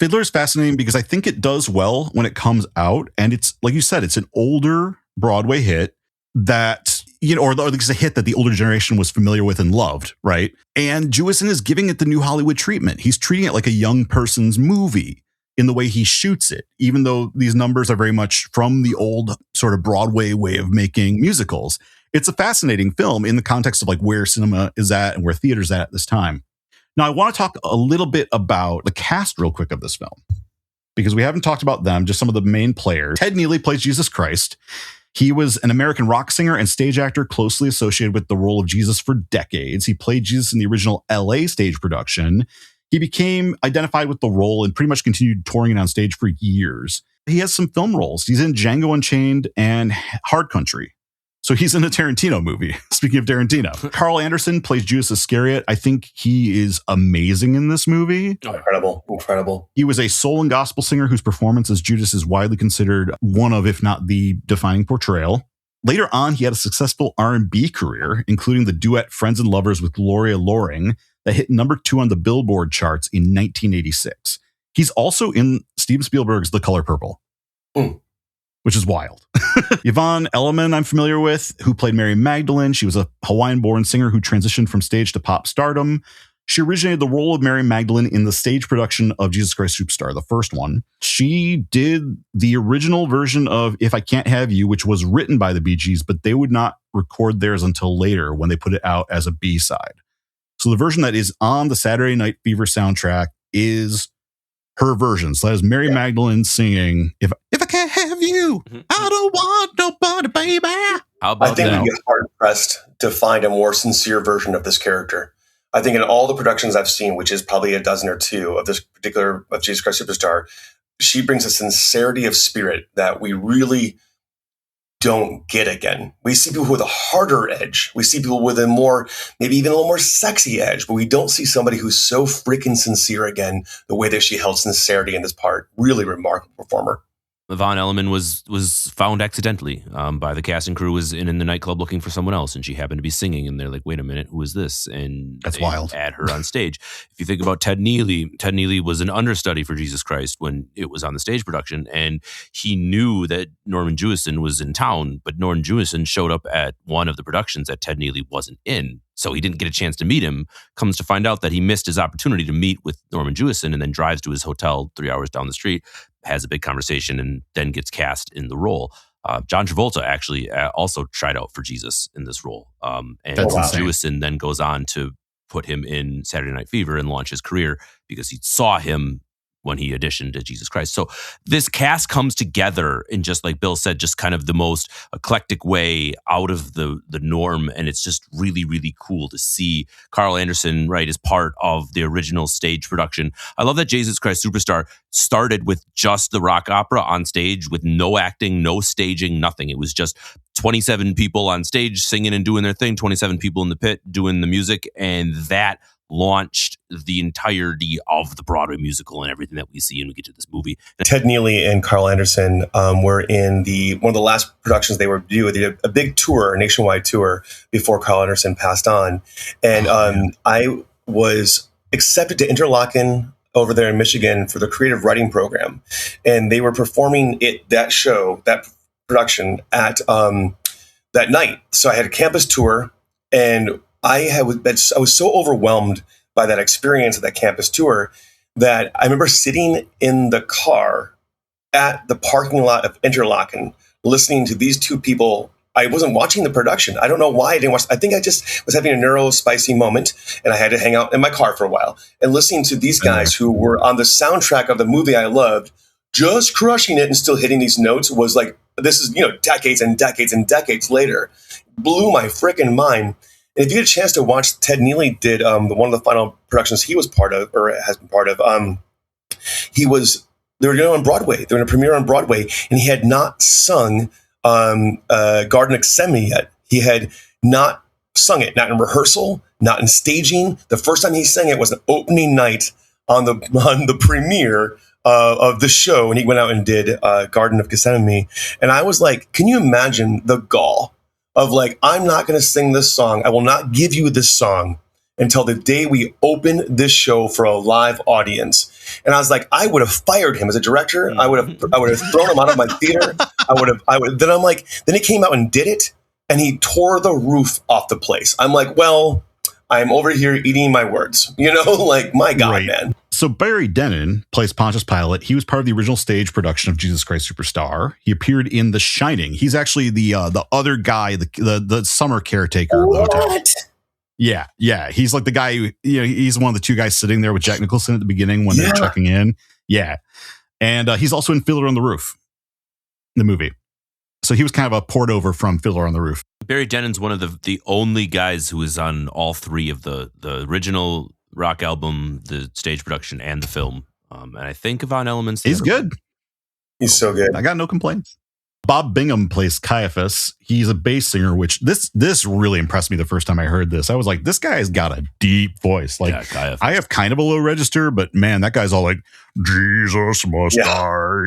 Fiddler is fascinating because I think it does well when it comes out. And it's, like you said, it's an older Broadway hit that, or at least a hit that the older generation was familiar with and loved, right? And Jewison is giving it the new Hollywood treatment. He's treating it like a young person's movie in the way he shoots it, even though these numbers are very much from the old sort of Broadway way of making musicals. It's a fascinating film in the context of like where cinema is at and where theater's at this time. Now, I want to talk a little bit about the cast real quick of this film, because we haven't talked about them, just some of the main players. Ted Neely plays Jesus Christ. He was an American rock singer and stage actor closely associated with the role of Jesus for decades. He played Jesus in the original LA stage production. He became identified with the role and pretty much continued touring it on stage for years. He has some film roles. He's in Django Unchained and Hard Country. So he's in a Tarantino movie. Speaking of Tarantino, Carl Anderson plays Judas Iscariot. I think he is amazing in this movie. Oh, incredible. He was a soul and gospel singer whose performance as Judas is widely considered one of, if not the defining portrayal. Later on, he had a successful R&B career, including the duet Friends and Lovers with Gloria Loring that hit number 2 on the Billboard charts in 1986. He's also in Steven Spielberg's The Color Purple. Which is wild. Yvonne Elliman, I'm familiar with, who played Mary Magdalene. She was a Hawaiian-born singer who transitioned from stage to pop stardom. She originated the role of Mary Magdalene in the stage production of Jesus Christ Superstar, the first one. She did the original version of If I Can't Have You, which was written by the Bee Gees, but they would not record theirs until later when they put it out as a B-side. So the version that is on the Saturday Night Fever soundtrack is her version. So that is Mary Magdalene singing If I Can't Have You, I don't want nobody, baby. How about I think we'd get hard pressed to find a more sincere version of this character. I think in all the productions I've seen, which is probably a dozen or two of this particular of Jesus Christ Superstar, she brings a sincerity of spirit that we really don't get again. We see people with a harder edge. We see people with a more, maybe even a little more sexy edge, but we don't see somebody who's so freaking sincere again, the way that she held sincerity in this part. Really remarkable performer. Yvonne Elliman was found accidentally by the cast and crew, was in the nightclub looking for someone else, and she happened to be singing, and they're like, wait a minute, who is this? And that's wild. Add her on stage. If you think about Ted Neely was an understudy for Jesus Christ when it was on the stage production, and he knew that Norman Jewison was in town, but Norman Jewison showed up at one of the productions that Ted Neely wasn't in. So he didn't get a chance to meet him. Comes to find out that he missed his opportunity to meet with Norman Jewison, and then drives to his hotel 3 hours down the street, has a big conversation, and then gets cast in the role. John Travolta actually also tried out for Jesus in this role. And Jewison then goes on to put him in Saturday Night Fever and launch his career because he saw him when he auditioned to Jesus Christ. So this cast comes together in, just like Bill said, just kind of the most eclectic way out of the norm. And it's just really, really cool to see Carl Anderson, right, as part of the original stage production. I love that Jesus Christ Superstar started with just the rock opera on stage with no acting, no staging, nothing. It was just 27 people on stage singing and doing their thing, 27 people in the pit doing the music, and that launched the entirety of the Broadway musical and everything that we see when we get to this movie. Ted Neely and Carl Anderson were in one of the last productions they were due. They did a big tour, a nationwide tour, before Carl Anderson passed on. And I was accepted to Interlochen over there in Michigan for the creative writing program. And they were performing that production at that night. So I had a campus tour, and I was so overwhelmed by that experience of that campus tour that I remember sitting in the car at the parking lot of Interlaken, listening to these two people. I wasn't watching the production. I don't know why I didn't watch. I think I just was having a neurospicy moment, and I had to hang out in my car for a while and listening to these guys who were on the soundtrack of the movie I loved, just crushing it and still hitting these notes. Was like, this is, decades and decades and decades later. Blew my freaking mind. And if you get a chance to watch, Ted Neely did one of the final productions he was part of, or has been part of. They were going on Broadway. They were in a premiere on Broadway, and he had not sung Garden of Gethsemane yet. He had not sung it, not in rehearsal, not in staging. The first time he sang it was an opening night on the premiere of the show, and he went out and did Garden of Gethsemane. And I was like, can you imagine the gall of like, I'm not going to sing this song. I will not give you this song until the day we open this show for a live audience. And I was like, I would have fired him as a director. I would have thrown him out of my theater. Then he came out and did it, and he tore the roof off the place. I'm like, well, I'm over here eating my words, like, my God, right. Man. So Barry Dennen plays Pontius Pilate. He was part of the original stage production of Jesus Christ Superstar. He appeared in The Shining. He's actually the other guy, the summer caretaker of the hotel. Yeah. He's like the guy who, he's one of the two guys sitting there with Jack Nicholson at the beginning when they're checking in. Yeah. And he's also in Fiddler on the Roof, the movie. So he was kind of a port over from Fiddler on the Roof. Barry Dennen's one of the only guys who is on all three of the original rock album, the stage production, and the film. And I think Von Elements. He's good. He's so good. I got no complaints. Bob Bingham plays Caiaphas. He's a bass singer, which this really impressed me the first time I heard this. I was like, this guy's got a deep voice. Like, I have kind of a low register, but man, that guy's all like, Jesus must die.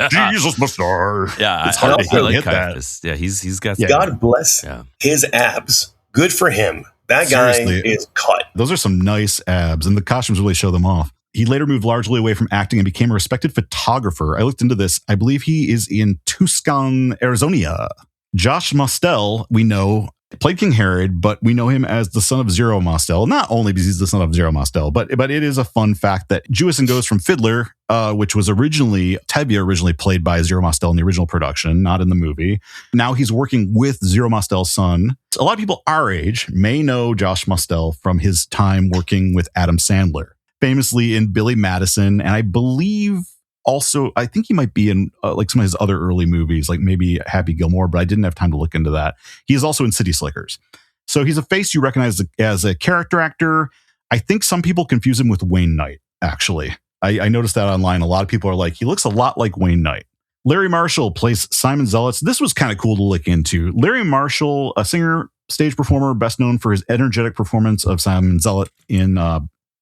Jesus must die. Yeah, it's hard to like hit Caiaphas. that. Yeah, he's got. God bless his abs. Good for him. That guy is cut. Those are some nice abs, and the costumes really show them off. He later moved largely away from acting and became a respected photographer. I looked into this. I believe he is in Tucson, Arizona. Josh Mostel, we know, played King Herod, but we know him as the son of Zero Mostel. Not only because he's the son of Zero Mostel, but it is a fun fact that Jewison goes from Fiddler, which was Tevye originally played by Zero Mostel in the original production, not in the movie. Now he's working with Zero Mostel's son. A lot of people our age may know Josh Mostel from his time working with Adam Sandler. Famously in Billy Madison, and I believe also, I think he might be in like some of his other early movies, like maybe Happy Gilmore, but I didn't have time to look into that. He is also in City Slickers. So he's a face you recognize as a character actor. I think some people confuse him with Wayne Knight, actually. I noticed that online. A lot of people are like, he looks a lot like Wayne Knight. Larry Marshall plays Simon Zealots. This was kind of cool to look into. Larry Marshall, a singer, stage performer, best known for his energetic performance of Simon Zealot in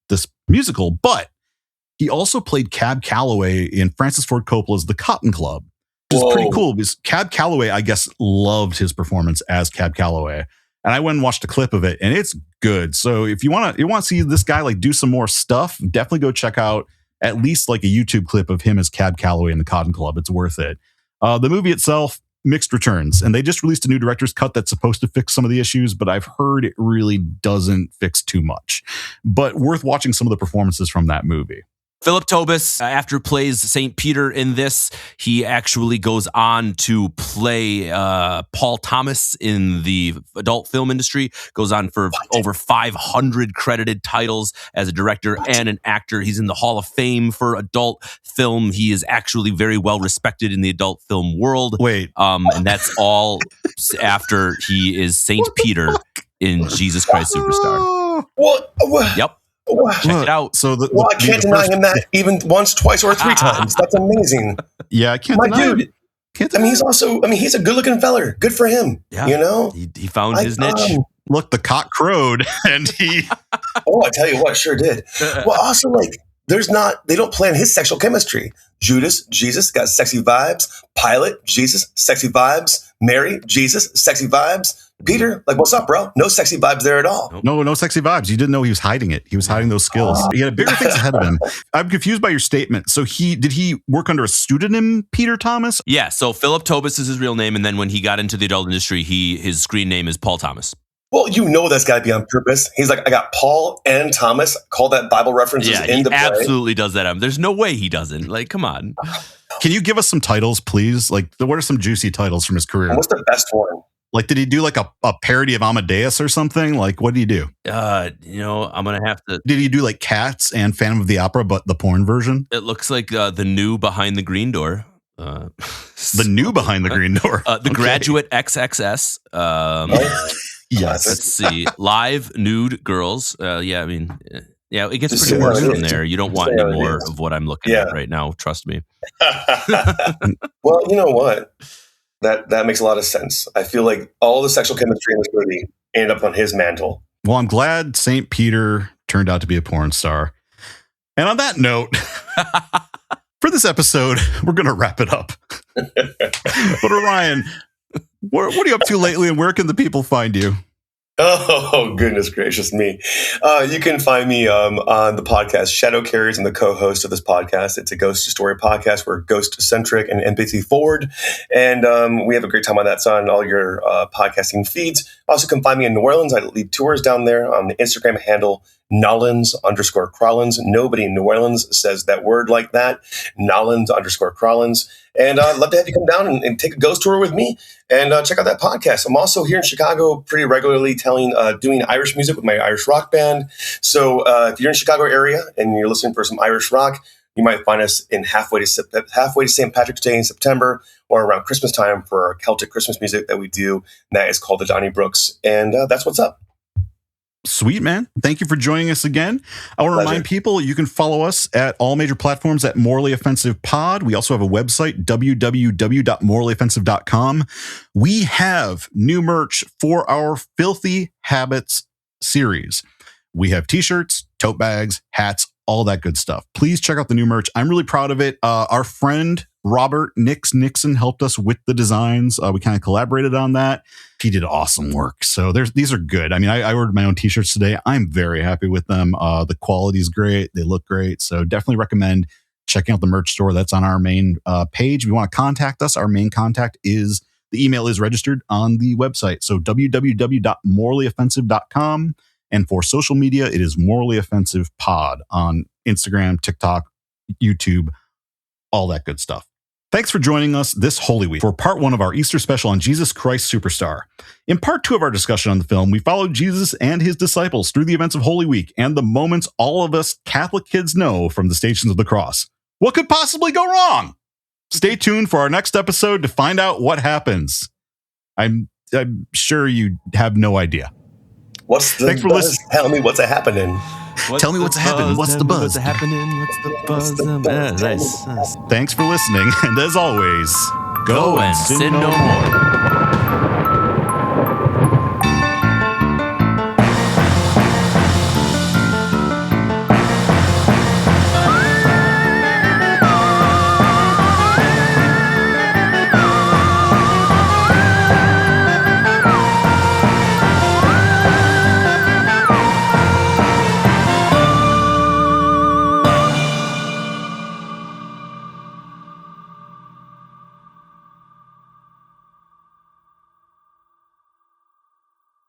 this musical, but he also played Cab Calloway in Francis Ford Coppola's The Cotton Club, which is pretty cool because Cab Calloway, I guess, loved his performance as Cab Calloway. And I went and watched a clip of it, and it's good. So if you want to see this guy like do some more stuff, definitely go check out at least like a YouTube clip of him as Cab Calloway in The Cotton Club. It's worth it. The movie itself, mixed returns, and they just released a new director's cut that's supposed to fix some of the issues, but I've heard it really doesn't fix too much. But worth watching some of the performances from that movie. Philip Tobis, after plays St. Peter in this, he actually goes on to play Paul Thomas in the adult film industry, goes on for over 500 credited titles as a director and an actor. He's in the Hall of Fame for adult film. He is actually very well respected in the adult film world. And that's all after he is St. Peter in Jesus Christ Superstar. What? Yep. Check it out. So I can't deny him that even once, twice, or three times. That's amazing. Yeah, I can't deny him. He's a good-looking feller. Good for him. Yeah. He found his niche. Look, the cock crowed, and he. I tell you what, sure did. Well, also, like, they don't plan his sexual chemistry. Judas, Jesus, got sexy vibes. Pilate, Jesus, sexy vibes. Mary, Jesus, sexy vibes. Peter, like, what's up, bro? No sexy vibes there at all. No sexy vibes. You didn't know he was hiding it. He was hiding those skills. He had bigger things ahead of him. I'm confused by your statement. So did he work under a pseudonym, Peter Thomas? Yeah. So Philip Tobis is his real name. And then when he got into the adult industry, his screen name is Paul Thomas. Well, that's got to be on purpose. He's like, I got Paul and Thomas. Call that Bible references into play. Yeah, he absolutely does that. There's no way he doesn't. Like, come on. Can you give us some titles, please? Like, what are some juicy titles from his career? And what's the best one? Like, did he do like a parody of Amadeus or something? Like, what did he do? I'm going to have to. Did he do like Cats and Phantom of the Opera, but the porn version? It looks like the new Behind the Green Door. The new Behind the Green Door. The Graduate XXS. Yes. Let's see. Live nude girls. It gets pretty worse from there. You don't want any more of what I'm looking at right now. Trust me. Well, you know what? That makes a lot of sense. I feel like all the sexual chemistry in this movie ended up on his mantle. Well, I'm glad St. Peter turned out to be a porn star. And on that note, for this episode, we're going to wrap it up. But Orion, what are you up to lately, and where can the people find you? Oh, goodness gracious me. You can find me on the podcast Shadow Carries. I'm the co-host of this podcast. It's a ghost story podcast. We're ghost-centric and empathy forward. And we have a great time on that. It's on all your podcasting feeds. Also, can find me in New Orleans. I lead tours down there on the Instagram handle Nollins_Crawlins. Nobody in New Orleans says that word like that. Nollins_Crawlins. And I'd love to have you come down and take a ghost tour with me and check out that podcast. I'm also here in Chicago pretty regularly doing Irish music with my Irish rock band. So if you're in the Chicago area and you're listening for some Irish rock, you might find us in halfway to St. Patrick's Day in September or around Christmas time for our Celtic Christmas music that we do. And that is called the Donnybrooks. And that's what's up. Sweet, man. Thank you for joining us again. I want to remind people you can follow us at all major platforms at Morally Offensive Pod. We also have a website, www.morallyoffensive.com. We have new merch for our Filthy Habits series. We have t-shirts, tote bags, hats, all that good stuff. Please check out the new merch. I'm really proud of it. Our friend Robert Nixon helped us with the designs. We kind of collaborated on that. He did awesome work. So these are good. I mean, I ordered my own t-shirts today. I'm very happy with them. The quality is great. They look great. So definitely recommend checking out the merch store. That's on our main page. If you want to contact us, our main contact is, the email is registered on the website. So www.morallyoffensive.com. And for social media, it is Morally Offensive Pod on Instagram, TikTok, YouTube, all that good stuff. Thanks for joining us this Holy Week for part 1 of our Easter special on Jesus Christ Superstar. In part 2 of our discussion on the film, we followed Jesus and his disciples through the events of Holy Week and the moments all of us Catholic kids know from the Stations of the Cross. What could possibly go wrong? Stay tuned for our next episode to find out what happens. I'm sure you have no idea. Thanks for listening. Tell me what's happening. Tell me what's happening. What's the buzz? What's happening? What's the buzz? Nice. Thanks for listening. And as always, go and sin no more.